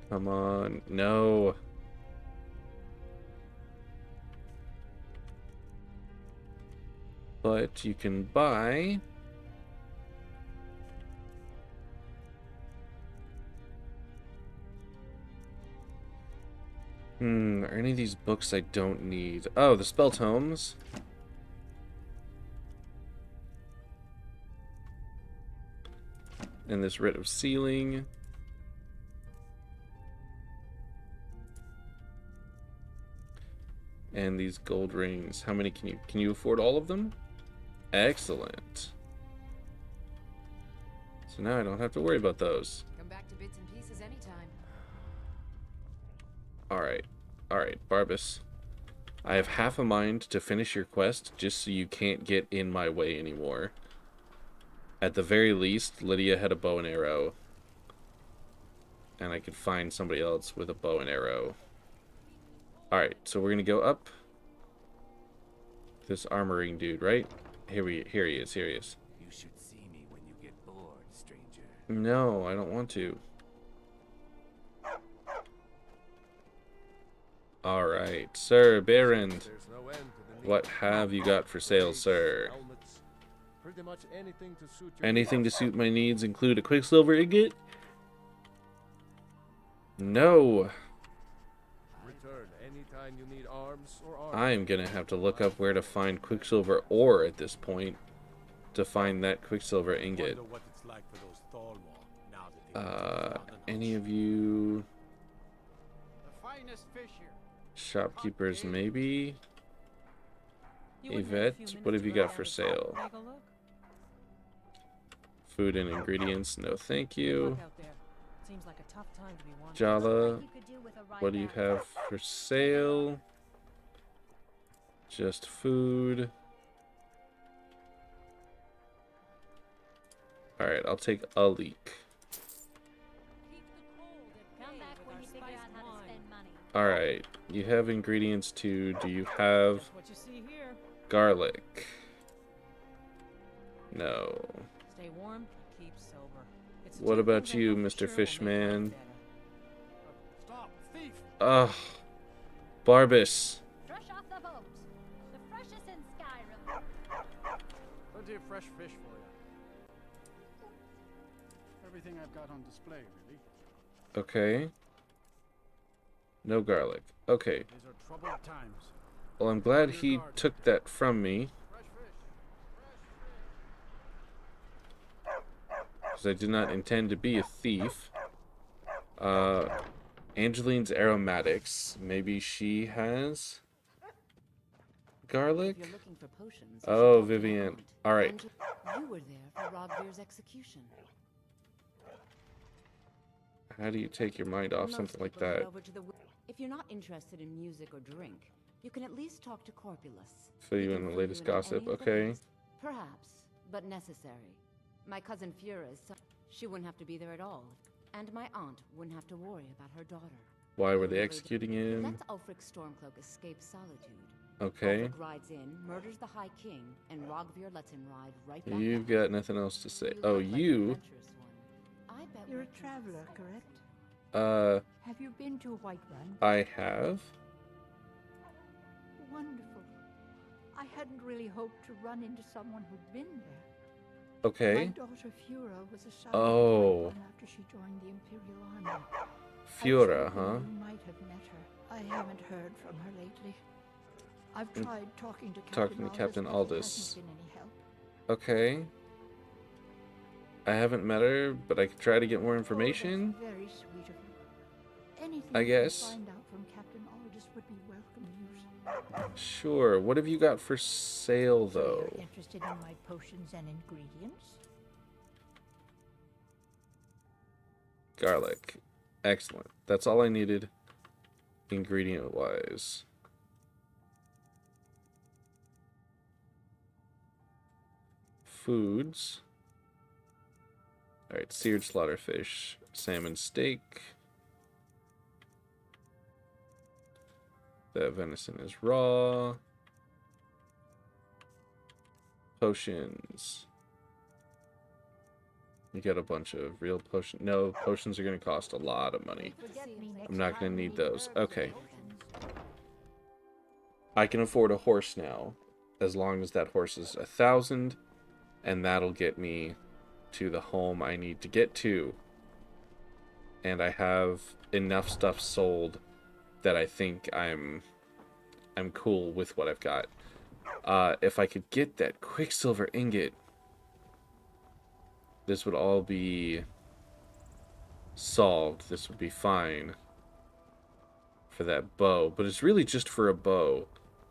Come on. No. But you can buy are any of these books I don't need? Oh, the spell tomes. And this writ of sealing. And these gold rings. How many can you afford all of them? Excellent. So now I don't have to worry about those. Come back to bits and pieces anytime. Alright. Alright, Barbas. I have half a mind to finish your quest just so you can't get in my way anymore. At the very least, Lydia had a bow and arrow. And I could find somebody else with a bow and arrow. Alright, so we're gonna go up. This armoring dude, right? Here he is. You should see me when you get bored, stranger. No, I don't want to. Alright, Sir Baron. There's no end to the What have you got for sale, sir? helmets. Pretty much anything to suit your Anything to needs. suit my needs include a quicksilver ingot? No. Return anytime you need arms or armor. I am gonna have to look up where to find quicksilver ore at this point to find that quicksilver ingot. Wonder what it's like for those Thalmor now that they've Any of you The finest fish here. shopkeepers maybe? You wouldn't have a few Yvette, minutes what have to you go got for and sale? take a look? Food and ingredients, no thank Good you. luck out there. Seems like a tough time to be wandering. Jala, what do you have for sale? Just food. Alright, I'll take a leek. Come back when you figure out how to spend money. Alright, you have ingredients too. Do you have What you see here. garlic? No. Stay warm, keep sober. It's the What two about things I you, know for Mr. sure will make life Fishman? better. Stop, thief! Ugh. Barbas. Fresh off the boat. The freshest in Skyrim. Plenty of fresh fish for you. Everything I've got on display, really. Okay. No garlic. Okay. These are troubled times. Well, I'm glad he took that from me. Because I did not intend to be a thief. Angeline's aromatics. Maybe she has garlic? If you're looking for potions, Oh, Vivian. Alright. You were there for Rogvir's execution. How do you take your mind off something like that? If you're not interested in music or drink, you can at least talk to Corpulus. Fill you in the latest gossip, okay. Perhaps, but necessary. My cousin Fjori's son, she wouldn't have to be there at all. And my aunt wouldn't have to worry about her daughter. Why were they executing him? Lets Ulfric Stormcloak escape solitude. Okay. Ulfric rides in, murders the High King, and Rogvir lets him ride right back. You've got nothing else to say. Oh, you? You're a traveler, correct? Have you been to Whiterun? I have. Wonderful. I hadn't really hoped to run into someone who'd been there. Okay. My daughter Fjora was a shadow Oh. after she joined the Imperial Army. Fjora, huh? You might have met her. I haven't heard from her lately. I've tried talking to Captain Aldous. but it hasn't been any help. Okay. I haven't met her, but I could try to get more information. Oh, very sweet of you. Anything I you guess. can find out from Captain Aldous would be welcome news. Sure. What have you got for sale, though? You're interested in my potions and ingredients? Garlic. Excellent. That's all I needed, ingredient-wise. Foods. Alright, seared slaughterfish, salmon steak. That venison is raw. Potions. You get a bunch of real potions. No, potions are going to cost a lot of money. I'm not going to need those. Okay. I can afford a horse now, as long as that horse is 1,000, and that'll get me to the home I need to get to. And I have enough stuff sold that I think I'm cool with what I've got. If I could get that Quicksilver ingot, this would all be solved. This would be fine for that bow. But it's really just for a bow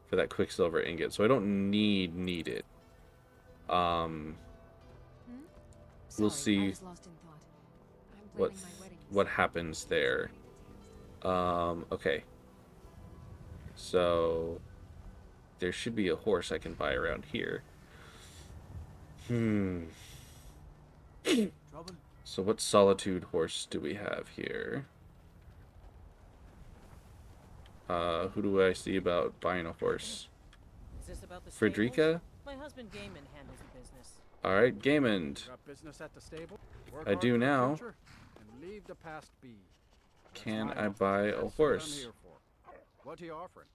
for that Quicksilver ingot. So I don't need it. We'll see what happens there. Okay. So there should be a horse I can buy around here. So what Solitude horse do we have here? Who do I see about buying a horse? Is this about the Frederica? stables? My husband Gaiman handles the business. Alright, Gaymond. Got business at the stable? Work I hard do for the now. future and leave the past be. Can That's I my buy a That's what I'm horse? here for. What are you offering?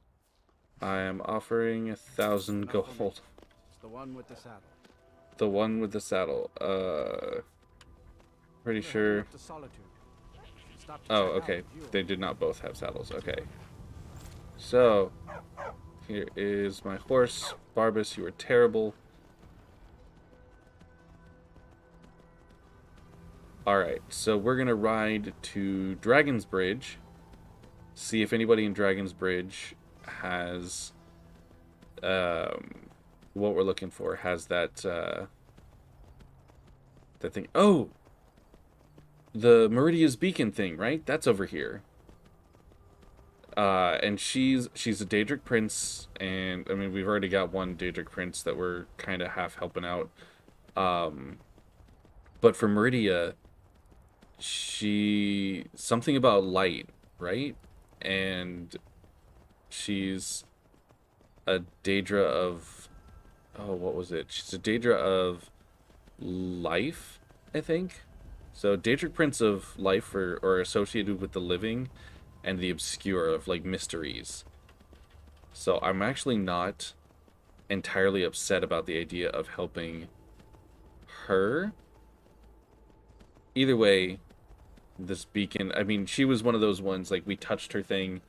I am offering 1,000 Not for me. gold. It's the one with the saddle. The one with the saddle. Pretty sure. Up to Solitude. Stop to Oh, check out okay. the view. They did not both have saddles. Okay. So, here is my horse. Barbas, you are terrible. Alright, so we're going to ride to Dragon's Bridge. See if anybody in Dragon's Bridge has what we're looking for. Has that that thing. Oh! The Meridia's Beacon thing, right? That's over here. And she's a Daedric Prince, and I mean we've already got one Daedric Prince that we're kind of half helping out. But for Meridia, she something about light, right? And she's a Daedra of what was it? She's a Daedra of life, I think. So Daedric Prince of life or associated with the living and the obscure of like mysteries. So I'm actually not entirely upset about the idea of helping her. Either way, this beacon, I mean, she was one of those ones, like, we touched her thing,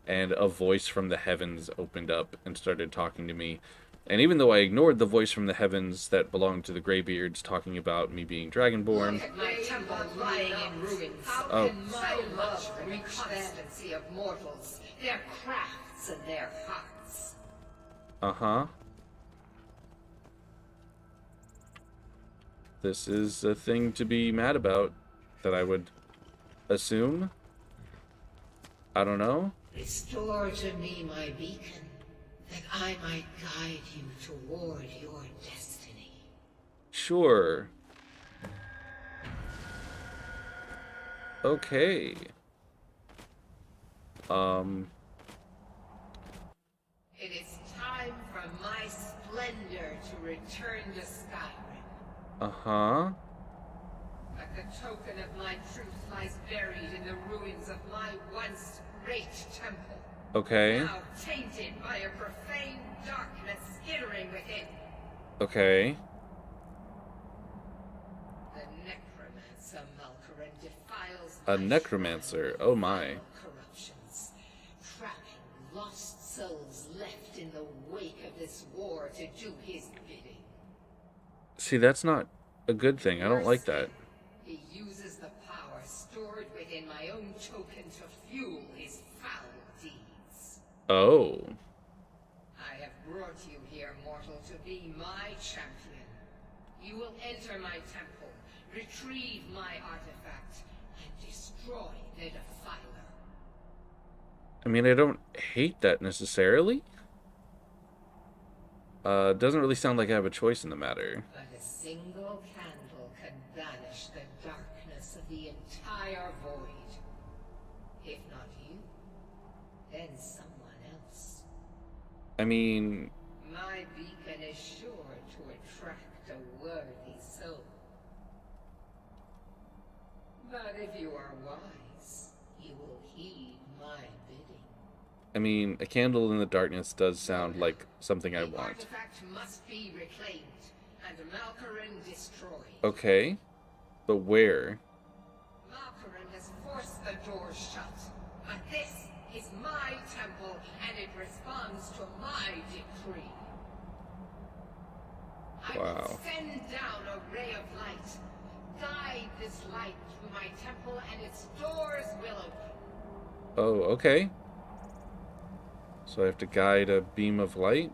and a voice from the heavens opened up and started talking to me. And even though I ignored the voice from the heavens that belonged to the Greybeards talking about me being Dragonborn... Look at my temple lying in ruins. How can my love reach constancy of mortals, their crafts and their hearts? Uh-huh. This is a thing to be mad about, that I would assume. I don't know. Restore to me my beacon, that I might guide you toward your destiny. Sure. Okay. It is time for my splendor to return to Skyrim. Uh-huh. But the token of my truth lies buried in the ruins of my once great temple. Okay. Now tainted by a profane darkness skittering within. Okay. The necromancer Malkaran defiles A necromancer. Oh my. corruptions, trapping lost souls left in the wake of this war to do his bidding. See, that's not a good thing. I don't like that. He uses the power stored within my own token to fuel his foul deeds. Oh. I have brought you here, mortal, to be my champion. You will enter my temple, retrieve my artifact, and destroy the Defiler. I mean, I don't hate that necessarily. Doesn't really sound like I have a choice in the matter. But a single candle can banish the darkness of the entire void. If not you, then someone else. I mean... My beacon is sure to attract a worthy soul. But if you are wise, you will heed my bidding. I mean, a candle in the darkness does sound like something I The want. artifact must be reclaimed, and Malkaran destroyed. Okay. But where? Malkaran has forced the doors shut. But this is my temple, and it responds to my decree. I will send down a ray of light. Guide this light through my temple, and its doors will open. Oh, okay. So I have to guide a beam of light?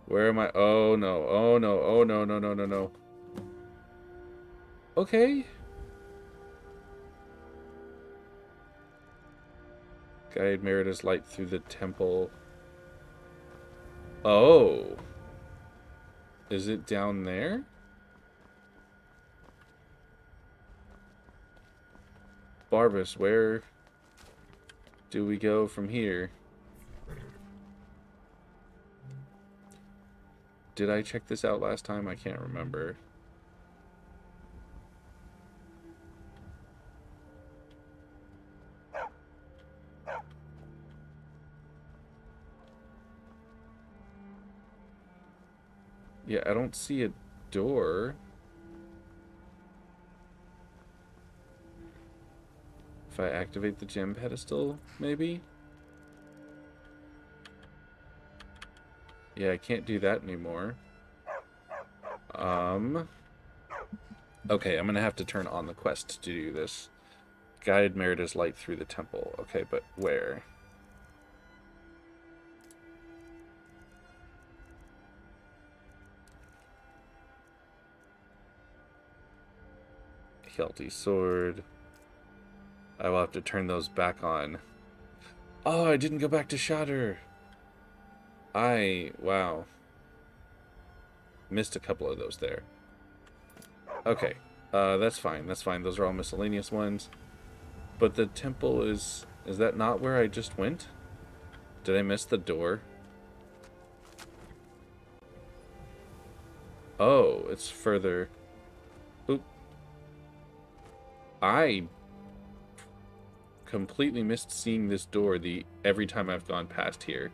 Where am I? Oh no, oh no, oh no, no, no, no, no. Okay. Guide Merida's light through the temple. Oh. Is it down there? Barbas, where do we go from here? Did I check this out last time? I can't remember. Yeah, I don't see a door. If I activate the gem pedestal, maybe? Yeah, I can't do that anymore. Okay, I'm gonna have to turn on the quest to do this. Guide Merida's light through the temple. Okay, but where? Kelty sword. I will have to turn those back on. Oh, I didn't go back to Shatter. Wow. Missed a couple of those there. Okay, that's fine, that's fine. Those are all miscellaneous ones. But the temple is that not where I just went? Did I miss the door? Oh, it's further. Oop. I completely missed seeing this door every time I've gone past here.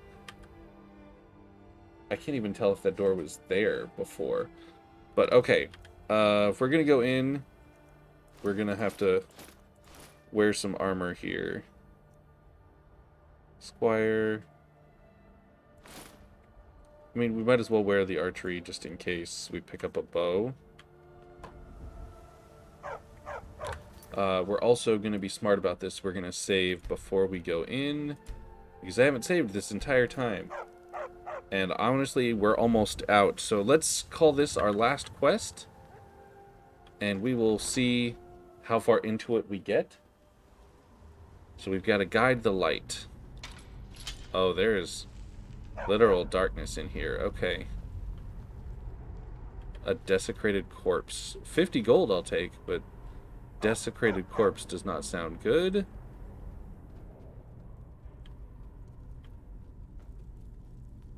I can't even tell if that door was there before. But okay. If we're gonna go in, we're gonna have to wear some armor here. Squire. I mean, we might as well wear the archery just in case we pick up a bow. We're also going to be smart about this. We're going to save before we go in, because I haven't saved this entire time. And honestly, we're almost out. So let's call this our last quest, and we will see how far into it we get. So we've got to guide the light. Oh, there's literal darkness in here. Okay. A desecrated corpse. 50 gold I'll take, but desecrated corpse does not sound good.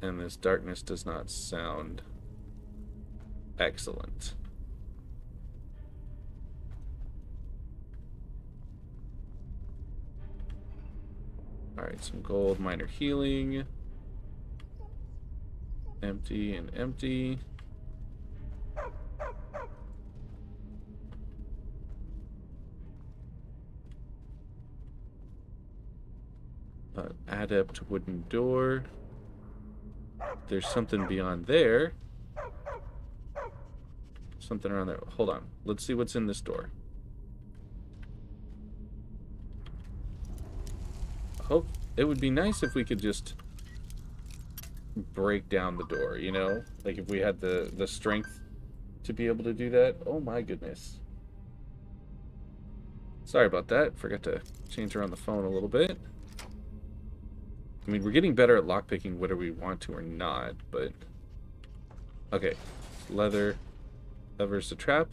And this darkness does not sound excellent. Alright, some gold, minor healing. Empty and empty. Adept wooden door. There's something beyond there. Something around there. Hold on. Let's see what's in this door. Hope it would be nice if we could just break down the door, you know? Like if we had the strength to be able to do that. Oh my goodness. Sorry about that. Forgot to change around the phone a little bit. I mean, we're getting better at lockpicking whether we want to or not, but... Okay. Leather. Levers the trap?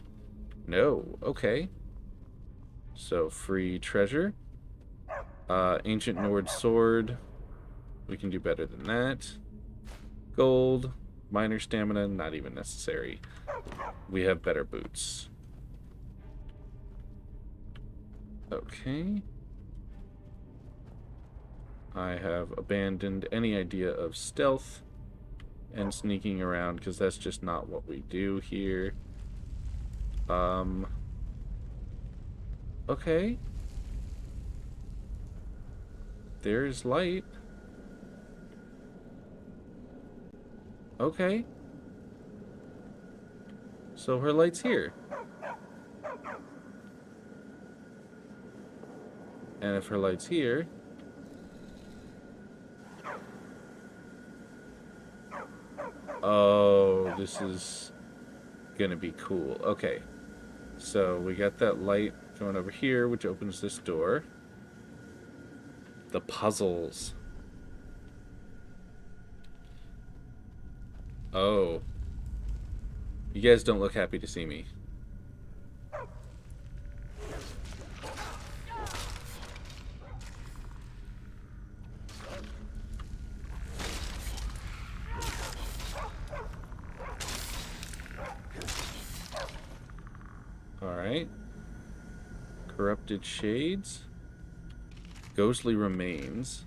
No. Okay. So, free treasure. Ancient Nord sword. We can do better than that. Gold. Minor stamina. Not even necessary. We have better boots. Okay. I have abandoned any idea of stealth and sneaking around because that's just not what we do here. Okay. There's light. Okay. So her light's here. And if her light's here... Oh, this is gonna be cool. Okay. So we got that light going over here, which opens this door. The puzzles. Oh. You guys don't look happy to see me. Alright. Corrupted shades. Ghostly remains.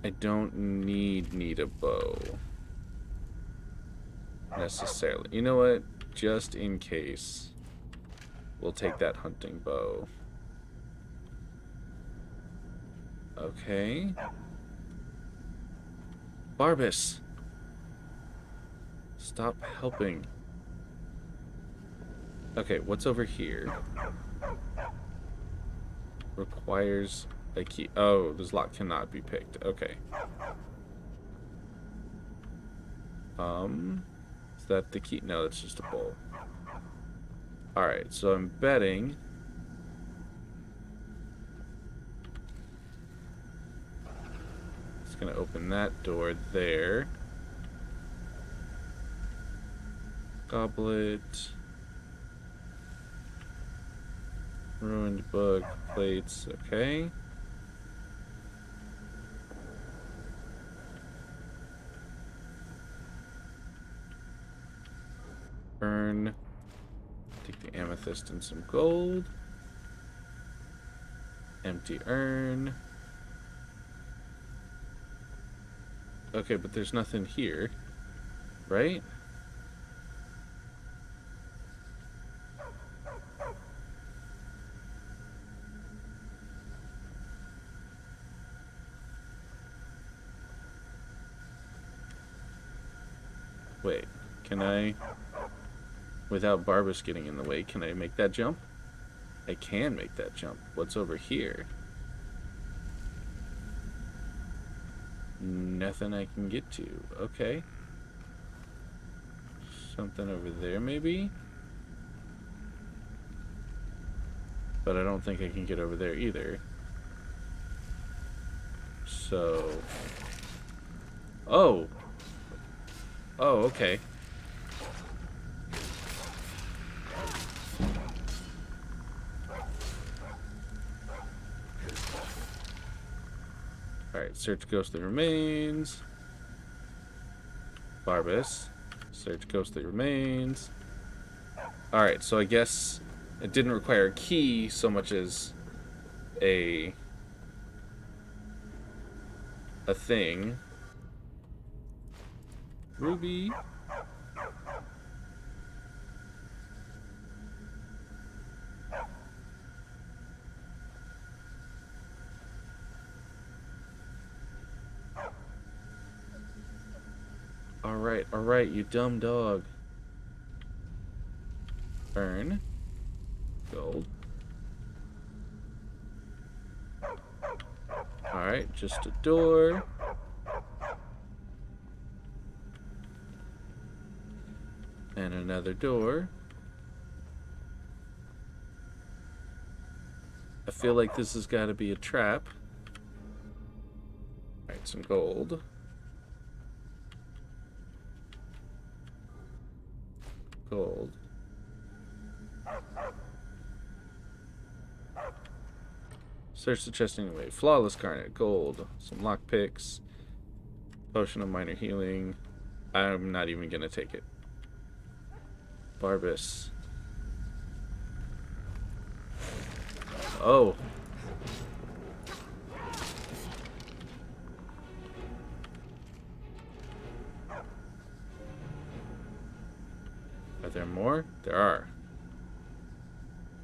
I don't need a bow. Necessarily. You know what? Just in case. We'll take that hunting bow. Okay. Barbas! Stop helping. Okay, what's over here? Requires a key. Oh, this lock cannot be picked. Okay. Is that the key? No, that's just a bowl. Alright, so I'm betting... It's gonna open that door there. Goblet. Ruined book. Plates. Okay. Urn. Take the amethyst and some gold. Empty urn. Okay, but there's nothing here, right? Wait, can I, without Barbas getting in the way, can I make that jump? I can make that jump. What's over here? Nothing I can get to. Okay. Something over there, maybe? But I don't think I can get over there either. So... Oh! Oh, okay. Alright, search ghostly remains. Barbas. Search ghostly remains. Alright, so I guess it didn't require a key so much as a thing. Ruby. Alright, you dumb dog. Burn. Gold. Alright, just a door. And another door. I feel like this has got to be a trap. Alright, some gold. Gold. Search the chest anyway. Flawless Garnet. Gold. Some lockpicks. Potion of minor healing. I'm not even gonna take it. Barbas. Oh. Are there more? There are.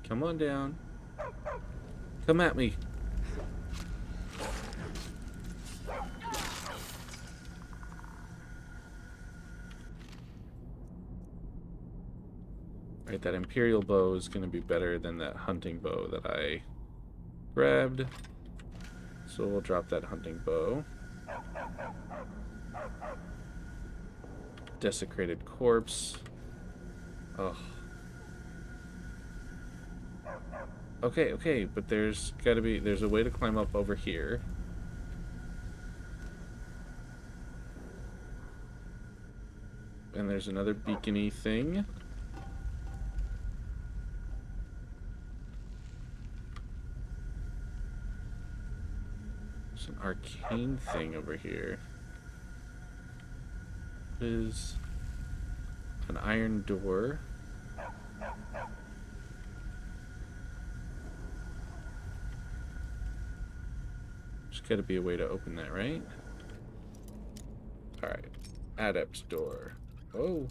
Come on down. Come at me. Alright, that Imperial bow is going to be better than that hunting bow that I grabbed. So we'll drop that hunting bow. Desecrated corpse. Oh. Okay, but there's a way to climb up over here. And there's another beacony thing. There's an arcane thing over here. There's an iron door. There's gotta be a way to open that, right? Alright. Adept's door. Oh.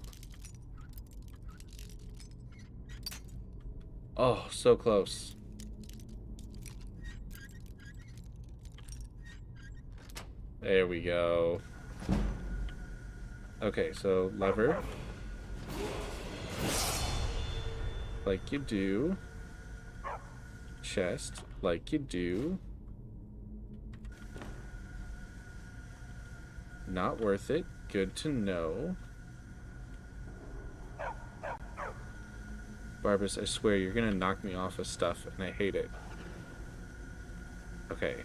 Oh, so close. There we go. Okay, so lever. Like you do. Chest, like you do. Not worth it. Good to know. Barbas, I swear you're gonna knock me off of stuff, and I hate it. Okay.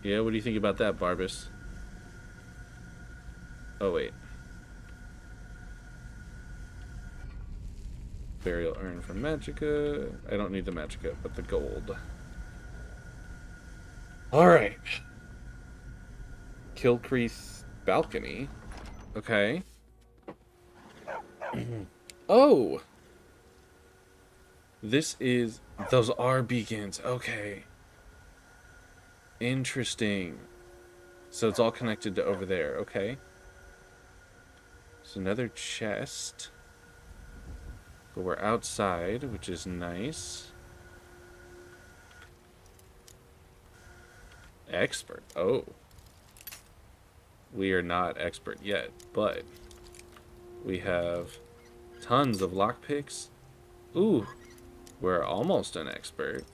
Yeah, what do you think about that, Barbas? Oh, wait. Burial urn from Magicka. I don't need the Magicka, but the gold. Alright. Kilcreath balcony. Okay. Oh! Those are beacons. Okay. Interesting. So it's all connected to over there. Okay. There's another chest. But we're outside, which is nice. Expert. Oh. we are not expert yet, but we have tons of lockpicks. Ooh, we're almost an expert.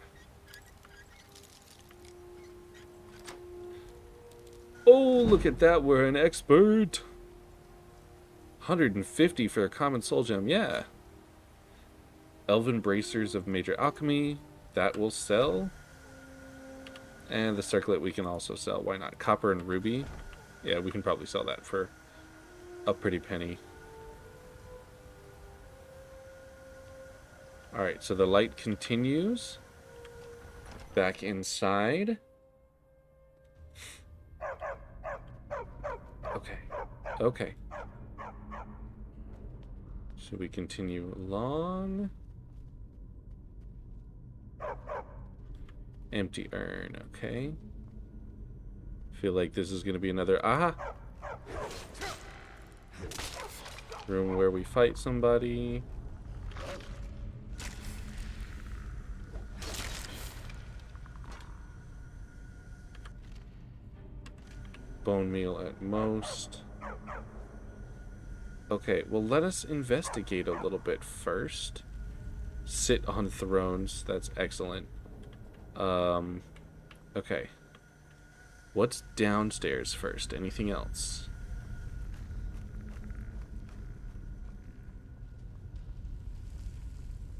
Oh, look at that, we're an expert. 150 for a common soul gem, yeah. Elven bracers of major alchemy, that will sell. And the circlet we can also sell, why not? Copper and ruby, yeah, we can probably sell that for a pretty penny. Alright, so the light continues. Back inside. Okay. Okay. Should we continue along? Empty urn, okay. Feel like this is going to be another... Aha! Room where we fight somebody. Bone meal at most. Okay, well, let us investigate a little bit first. Sit on thrones. That's excellent. Okay. What's downstairs first? Anything else?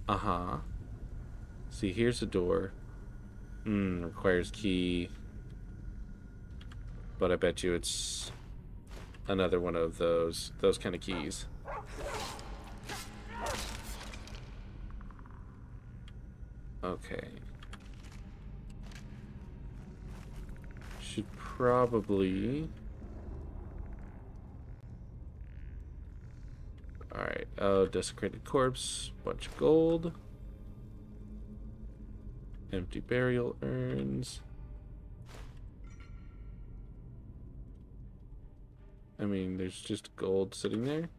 Uh-huh. See, here's a door. Requires key. But I bet you it's another one of those kind of keys. Okay. Should probably... Alright, desecrated corpse, bunch of gold. Empty burial urns. I mean, there's just gold sitting there.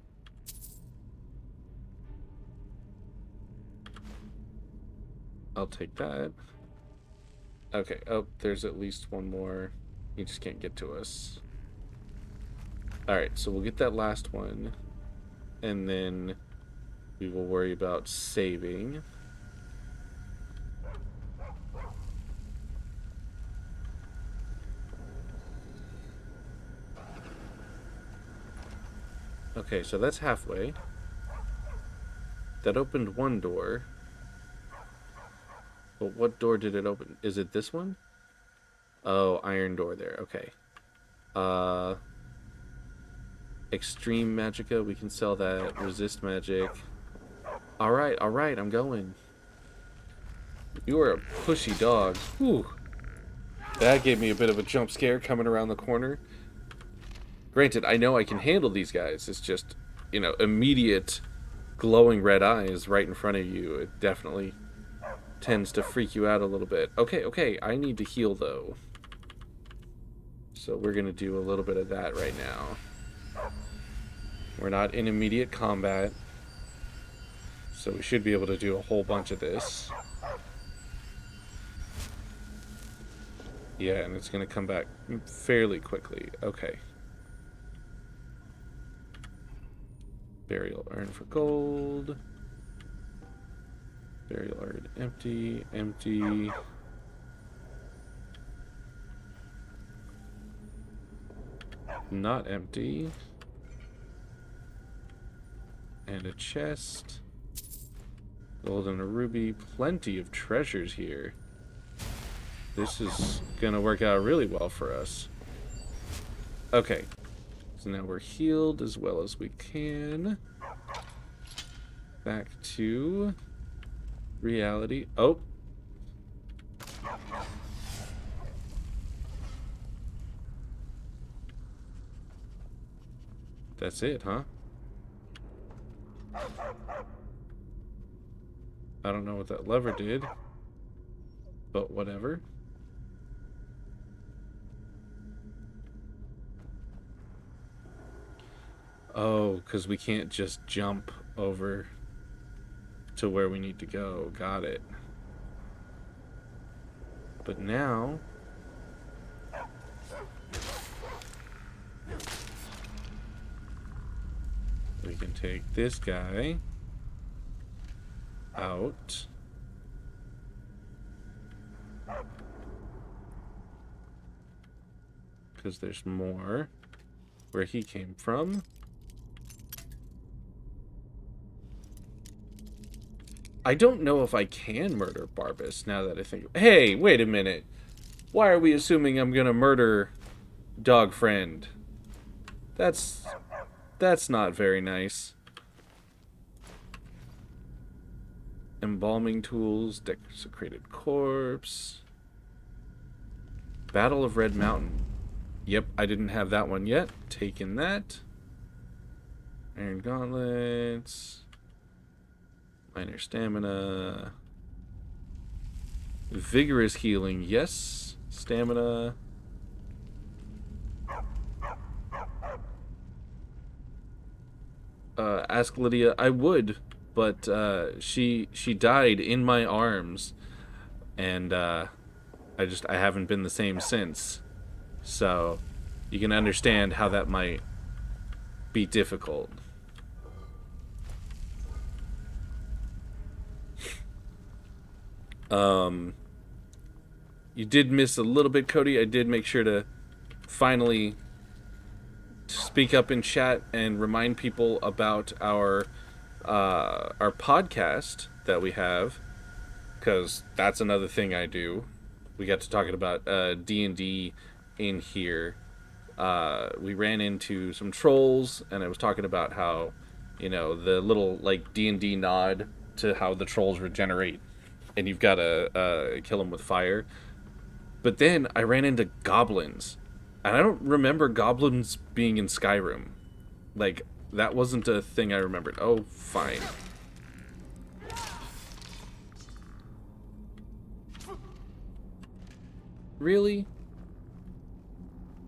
I'll take that. Okay, oh, there's at least one more. You just can't get to us. Alright, so we'll get that last one. And then we will worry about saving. Okay, so that's halfway. That opened one door. But what door did it open? Is it this one? Oh, iron door there. Okay. Extreme magicka, we can sell that. Resist magic. Alright, I'm going. You are a pushy dog. Whew. That gave me a bit of a jump scare coming around the corner. Granted, I know I can handle these guys. It's just, you know, immediate glowing red eyes right in front of you. It definitely tends to freak you out a little bit. Okay, I need to heal, though. So we're going to do a little bit of that right now. We're not in immediate combat, so we should be able to do a whole bunch of this. Yeah, and it's going to come back fairly quickly. Okay. Burial urn for gold. Burial urn empty, empty. Not empty. And a chest. Gold and a ruby. Plenty of treasures here. This is gonna work out really well for us. Okay. So now we're healed as well as we can. Back to reality. Oh. That's it, huh? I don't know what that lever did, but whatever. Oh, because we can't just jump over to where we need to go. Got it. But now... We can take this guy out. Because there's more where he came from. I don't know if I can murder Barbas now that I think. Hey, wait a minute. Why are we assuming I'm gonna murder dog friend? That's not very nice. Embalming tools, desecrated corpse. Battle of Red Mountain. Yep, I didn't have that one yet. Taking that. Iron gauntlets. Minor stamina. Vigorous healing, yes. Stamina. Ask Lydia. I would, but she died in my arms, and I haven't been the same since. So you can understand how that might be difficult. You did miss a little bit, Cody. I did make sure to finally speak up in chat and remind people about our podcast that we have, because that's another thing I do. We got to talking about D&D in here. We ran into some trolls, and I was talking about how, you know, the little like D&D nod to how the trolls regenerate, and you've got to kill them with fire. But then I ran into goblins, and I don't remember goblins being in Skyrim. Like, that wasn't a thing I remembered. Oh, fine. Really?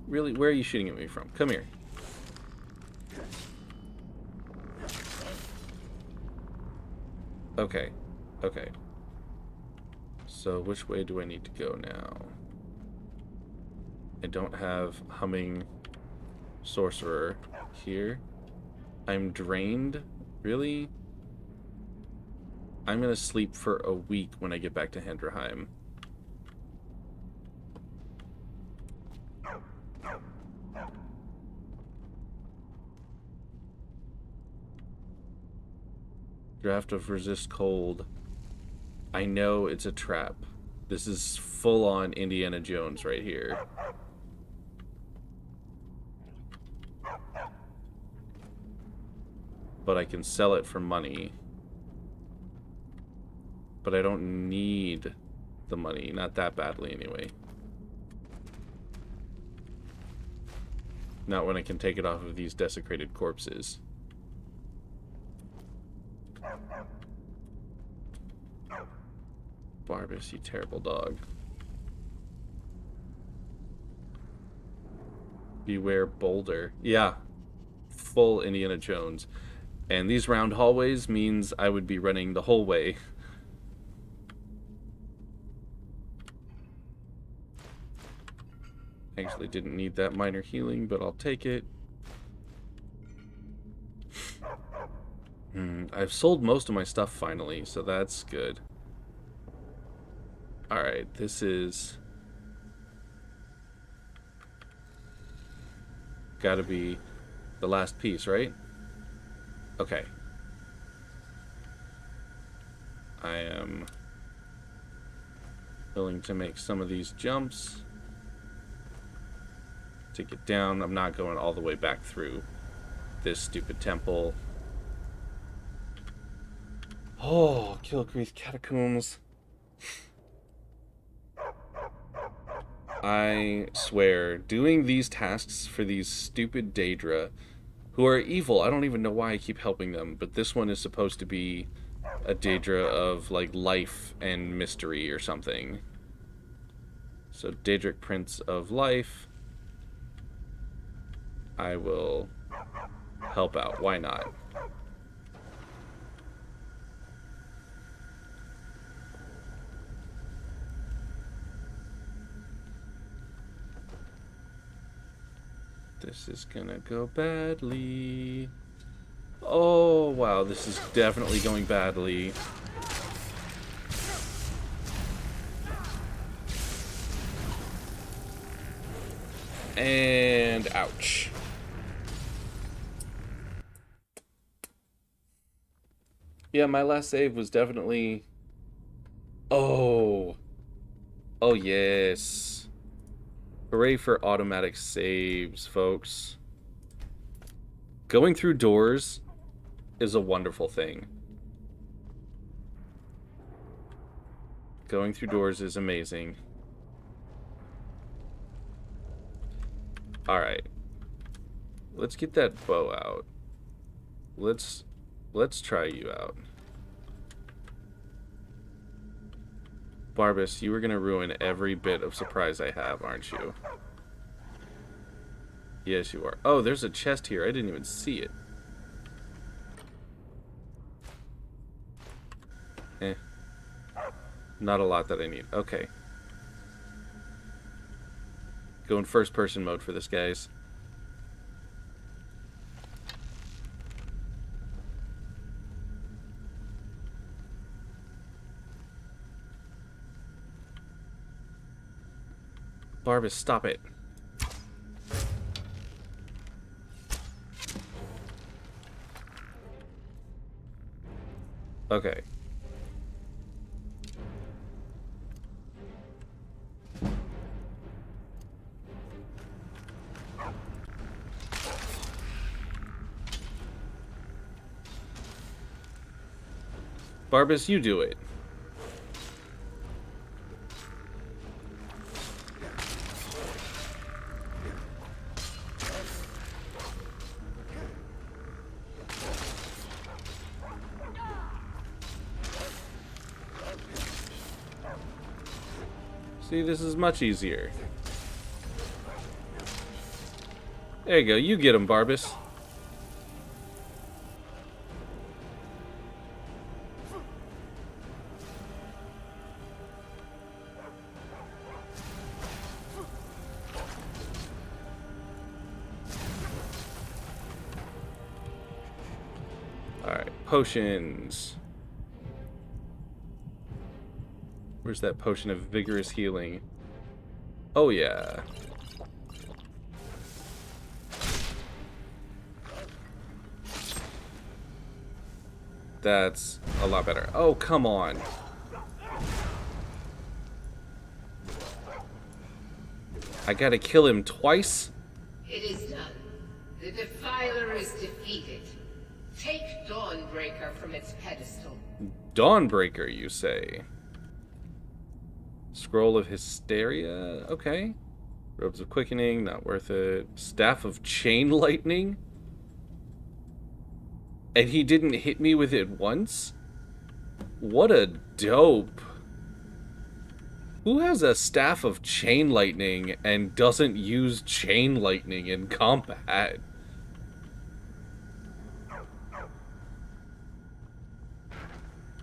Really? Where are you shooting at me from? Come here. Okay. Okay. So which way do I need to go now? I don't have humming sorcerer here. I'm drained? Really? I'm gonna sleep for a week when I get back to Hendrheim. Draft of resist cold. I know it's a trap. This is full-on Indiana Jones right here. But I can sell it for money. But I don't need the money. Not that badly, anyway. Not when I can take it off of these desecrated corpses. Barbas, you terrible dog. Beware Boulder. Yeah. Full Indiana Jones. And these round hallways means I would be running the whole way. Actually didn't need that minor healing, but I'll take it. I've sold most of my stuff finally, so that's good. Alright, this is... gotta be the last piece, right? Okay. I am willing to make some of these jumps to get down. I'm not going all the way back through this stupid temple. Oh, Kilgreath Catacombs. I swear, doing these tasks for these stupid Daedra, who are evil, I don't even know why I keep helping them, but this one is supposed to be a Daedra of, like, life and mystery or something. So, Daedric Prince of Life. I will help out. Why not? This is gonna go badly. Oh, wow, this is definitely going badly. And ouch. Yeah, my last save was definitely... Oh. Oh, yes. Hooray for automatic saves, folks. Going through doors is a wonderful thing. Going through doors is amazing. Alright. Let's get that bow out. Let's try you out. Barbas, you were gonna ruin every bit of surprise I have, aren't you? Yes, you are. Oh, there's a chest here. I didn't even see it. Eh. Not a lot that I need. Okay. Go in first person mode for this, guys. Barbas, stop it. Okay. Barbas, you do it. See, this is much easier. There you go. You get him, Barbas. Alright, potions. Where's that potion of vigorous healing? Oh, yeah. That's a lot better. Oh, come on. I gotta kill him twice? It is done. The Defiler is defeated. Take Dawnbreaker from its pedestal. Dawnbreaker, you say? Scroll of Hysteria? Okay. Robes of Quickening, not worth it. Staff of Chain Lightning? And he didn't hit me with it once? What a dope. Who has a Staff of Chain Lightning and doesn't use Chain Lightning in combat?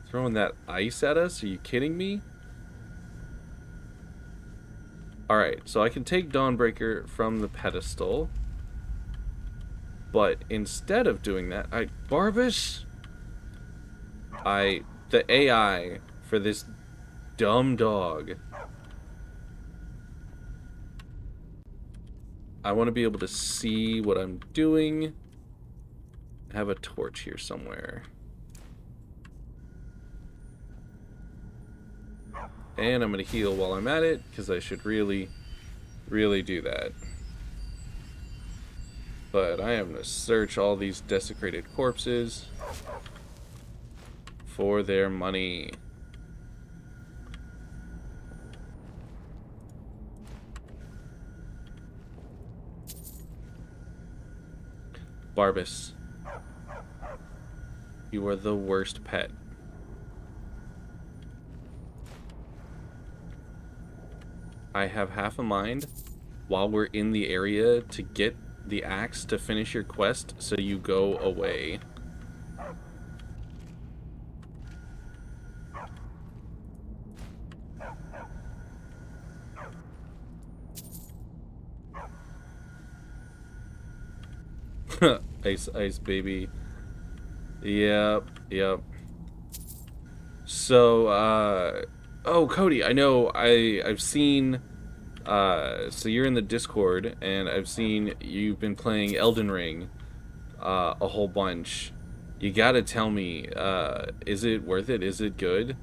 Throwing that ice at us? Are you kidding me? Alright, so I can take Dawnbreaker from the pedestal. But instead of doing that, Barbas? The AI for this dumb dog. I want to be able to see what I'm doing. I have a torch here somewhere. And I'm going to heal while I'm at it, because I should really do that. But I am going to search all these desecrated corpses for their money. Barbas, you are the worst pet. I have half a mind, while we're in the area, to get the axe to finish your quest so you go away. Ice, ice, baby. Yep, yep. So, oh, Cody, I know I've seen, so you're in the Discord, and I've seen you've been playing Elden Ring, a whole bunch. You gotta tell me, is it worth it? Is it good?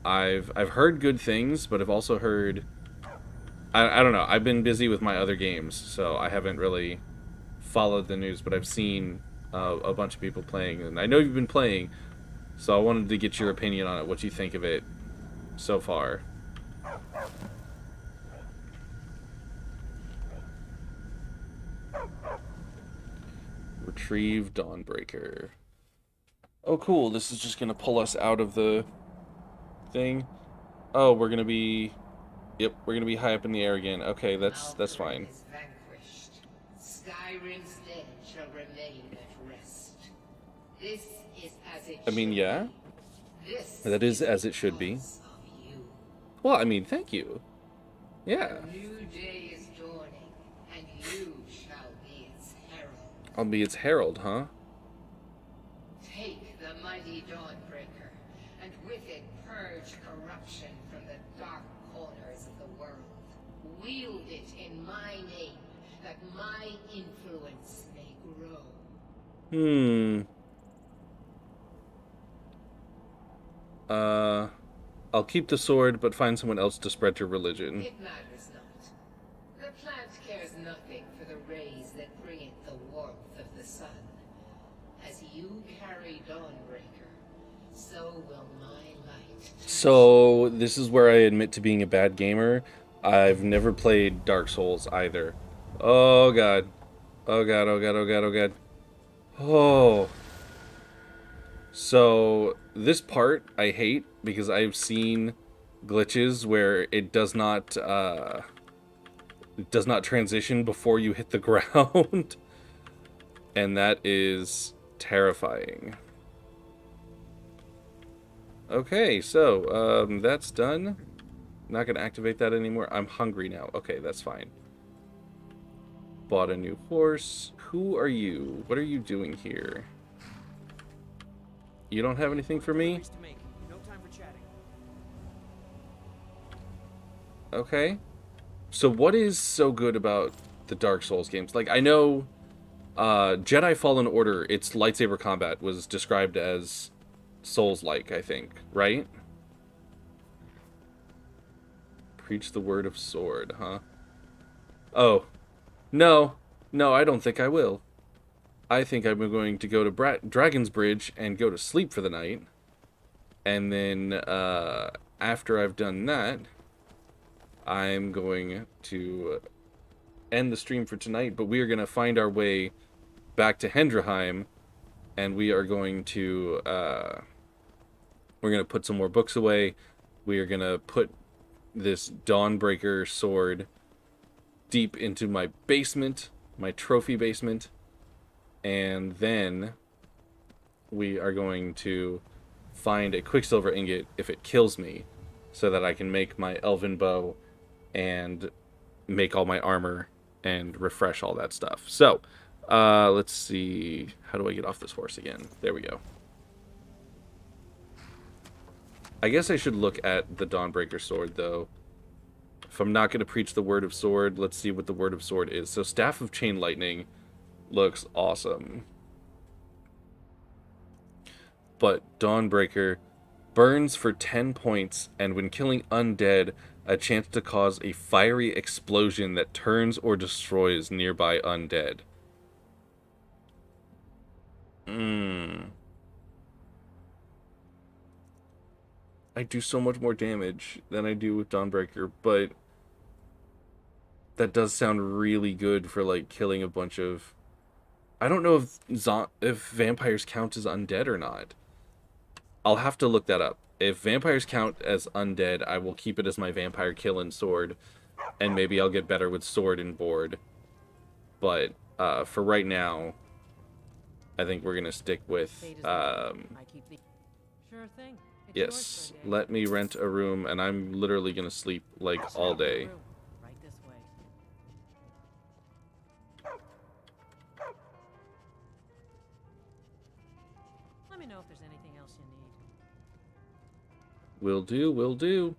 I've heard good things, but I've also heard, I don't know, I've been busy with my other games, so I haven't really followed the news, but I've seen a bunch of people playing, and I know you've been playing, so I wanted to get your opinion on it, what you think of it so far. Retrieve Dawnbreaker. Oh, cool. This is just going to pull us out of the thing. Oh, we're going to be... Yep, we're going to be high up in the air again. Okay, that's fine. Skyrim's dead shall remain at rest. This is as it I mean, yeah. This that is as it should be. Well, I mean, thank you. Yeah. A new day is dawning, and you shall be its herald. I'll be its herald, huh? Take the mighty Dawnbreaker, and with it purge corruption from the dark corners of the world. Wield it in my name, that my influence may grow. I'll keep the sword, but find someone else to spread your religion. It matters not. The plant cares nothing for the rays that bring it the warmth of the sun. As you carry Dawnbreaker, so will my light. So, this is where I admit to being a bad gamer. I've never played Dark Souls either. Oh god. Oh god, oh god, oh god, oh god. Oh. So, this part I hate because I've seen glitches where it does not transition before you hit the ground. And that is terrifying. Okay, so, that's done. Not gonna activate that anymore. I'm hungry now. Okay, that's fine. Bought a new horse. Who are you? What are you doing here? You don't have anything for me? No time for chatting. Okay. So what is so good about the Dark Souls games? Like, I know Jedi Fallen Order, its lightsaber combat was described as Souls-like, I think, right? Preach the word of sword, huh? Oh. No. No, I don't think I will. I think I'm going to go to Dragon's Bridge and go to sleep for the night. And then, after I've done that, I'm going to end the stream for tonight. But we are going to find our way back to Hendrheim. And we are going to, we're going to put some more books away. We are going to put this Dawnbreaker sword deep into my basement, my trophy basement. And then we are going to find a Quicksilver ingot if it kills me, so that I can make my elven bow and make all my armor and refresh all that stuff. So, let's see. How do I get off this horse again? There we go. I guess I should look at the Dawnbreaker sword, though. If I'm not going to preach the word of sword, let's see what the word of sword is. So, Staff of Chain Lightning looks awesome. But Dawnbreaker burns for 10 points, and when killing undead, a chance to cause a fiery explosion that turns or destroys nearby undead. I do so much more damage than I do with Dawnbreaker, but that does sound really good for, like, killing a bunch of... I don't know if vampires count as undead or not. I'll have to look that up. If vampires count as undead, I will keep it as my vampire killing sword, and maybe I'll get better with sword and board. But for right now, I think we're gonna stick with Sure thing. It's yours yes. for a day. Let me rent a room, and I'm literally gonna sleep like all day. Right this way. Let me know if there's anything else you need. Will do, will do.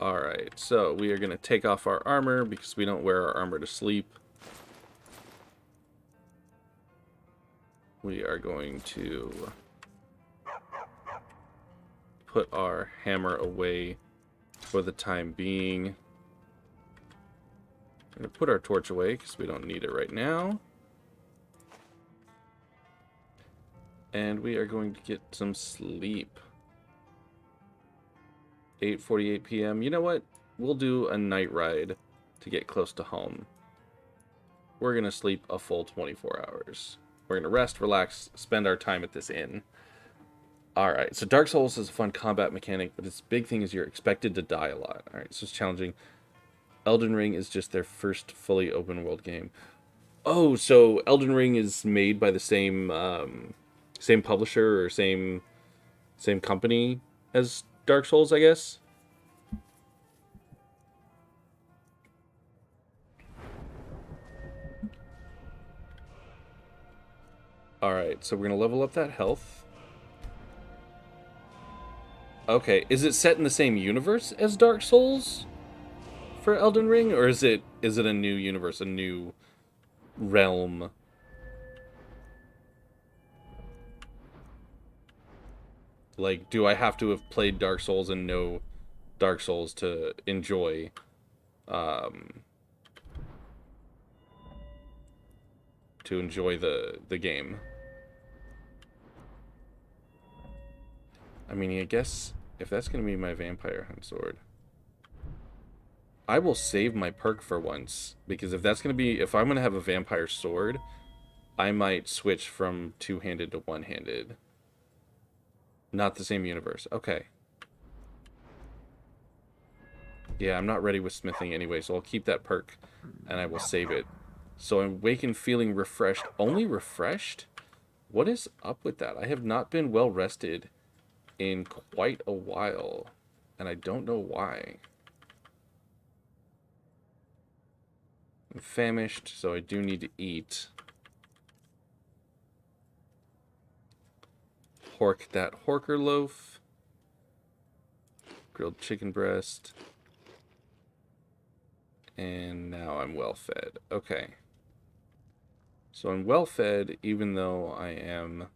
Alright, so we are going to take off our armor because we don't wear our armor to sleep. We are going to put our hammer away for the time being. I'm going to put our torch away because we don't need it right now. And we are going to get some sleep. 8:48 p.m. You know what? We'll do a night ride to get close to home. We're going to sleep a full 24 hours. We're going to rest, relax, spend our time at this inn. Alright, so Dark Souls is a fun combat mechanic, but its big thing is you're expected to die a lot. Alright, so it's challenging. Elden Ring is just their first fully open world game. Oh, so Elden Ring is made by the same same publisher or same company as Dark Souls, I guess. Alright, so we're going to level up that health. Okay, is it set in the same universe as Dark Souls for Elden Ring? Or is it a new universe, a new realm? Like, do I have to have played Dark Souls and know Dark Souls to enjoy the game? I mean, I guess if that's going to be my vampire hunt sword, I will save my perk for once, because if I'm going to have a vampire sword, I might switch from two-handed to one-handed. Not the same universe. Okay. Yeah, I'm not ready with smithing anyway, so I'll keep that perk, and I will save it. So I'm wakened feeling refreshed. Only refreshed? What is up with that? I have not been well rested in quite a while, and I don't know why. I'm famished, so I do need to eat. Hork that horker loaf. Grilled chicken breast. And now I'm well fed. Okay. So I'm well fed, even though I am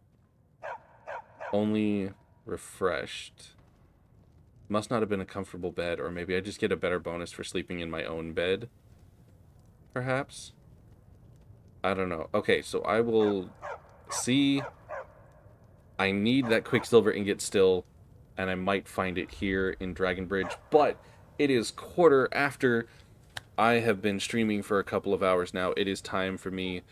only refreshed. Must not have been a comfortable bed, or maybe I just get a better bonus for sleeping in my own bed. Perhaps? I don't know. Okay, so I will see. I need that Quicksilver ingot still, and I might find it here in Dragonbridge, but it is quarter after. I have been streaming for a couple of hours now. It is time for me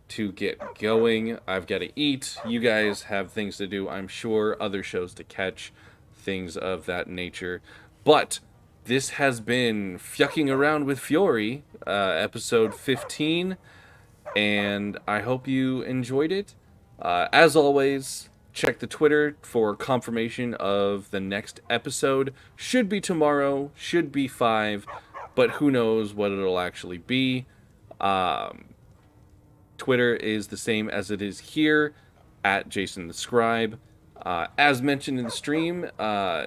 to get going. I've got to eat. You guys have things to do, I'm sure, other shows to catch, things of that nature. But this has been Fjucking Around with Fjori, episode 15, and I hope you enjoyed it. As always, check the Twitter for confirmation of the next episode. Should be tomorrow, should be 5, but who knows what it'll actually be. Twitter is the same as it is here, at Jason the Scribe. As mentioned in the stream,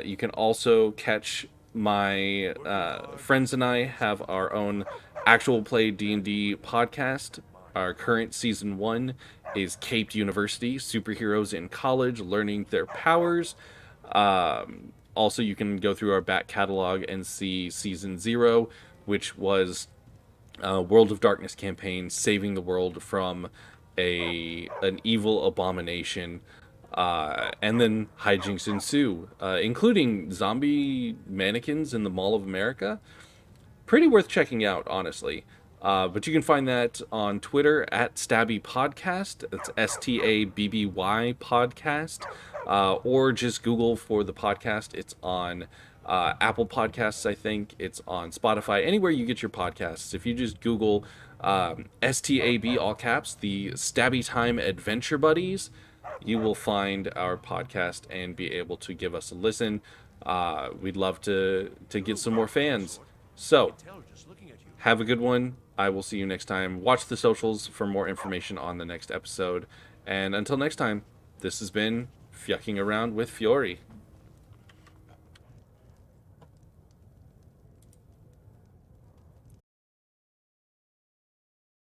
you can also catch my friends and I have our own actual play D&D podcast. Our current season 1 is Caped University, superheroes in college learning their powers. Also, you can go through our back catalog and see season 0, which was World of Darkness campaign, saving the world from an evil abomination. And then hijinks ensue, including zombie mannequins in the Mall of America. Pretty worth checking out, honestly. But you can find that on Twitter at Stabby Podcast. It's STABBY Podcast. Or just Google for the podcast. It's on Apple Podcasts, I think. It's on Spotify. Anywhere you get your podcasts. If you just Google STAB, all caps, the Stabby Time Adventure Buddies, you will find our podcast and be able to give us a listen. We'd love to get some more fans. So, have a good one. I will see you next time. Watch the socials for more information on the next episode. And until next time, this has been Fjucking Around with Fjori.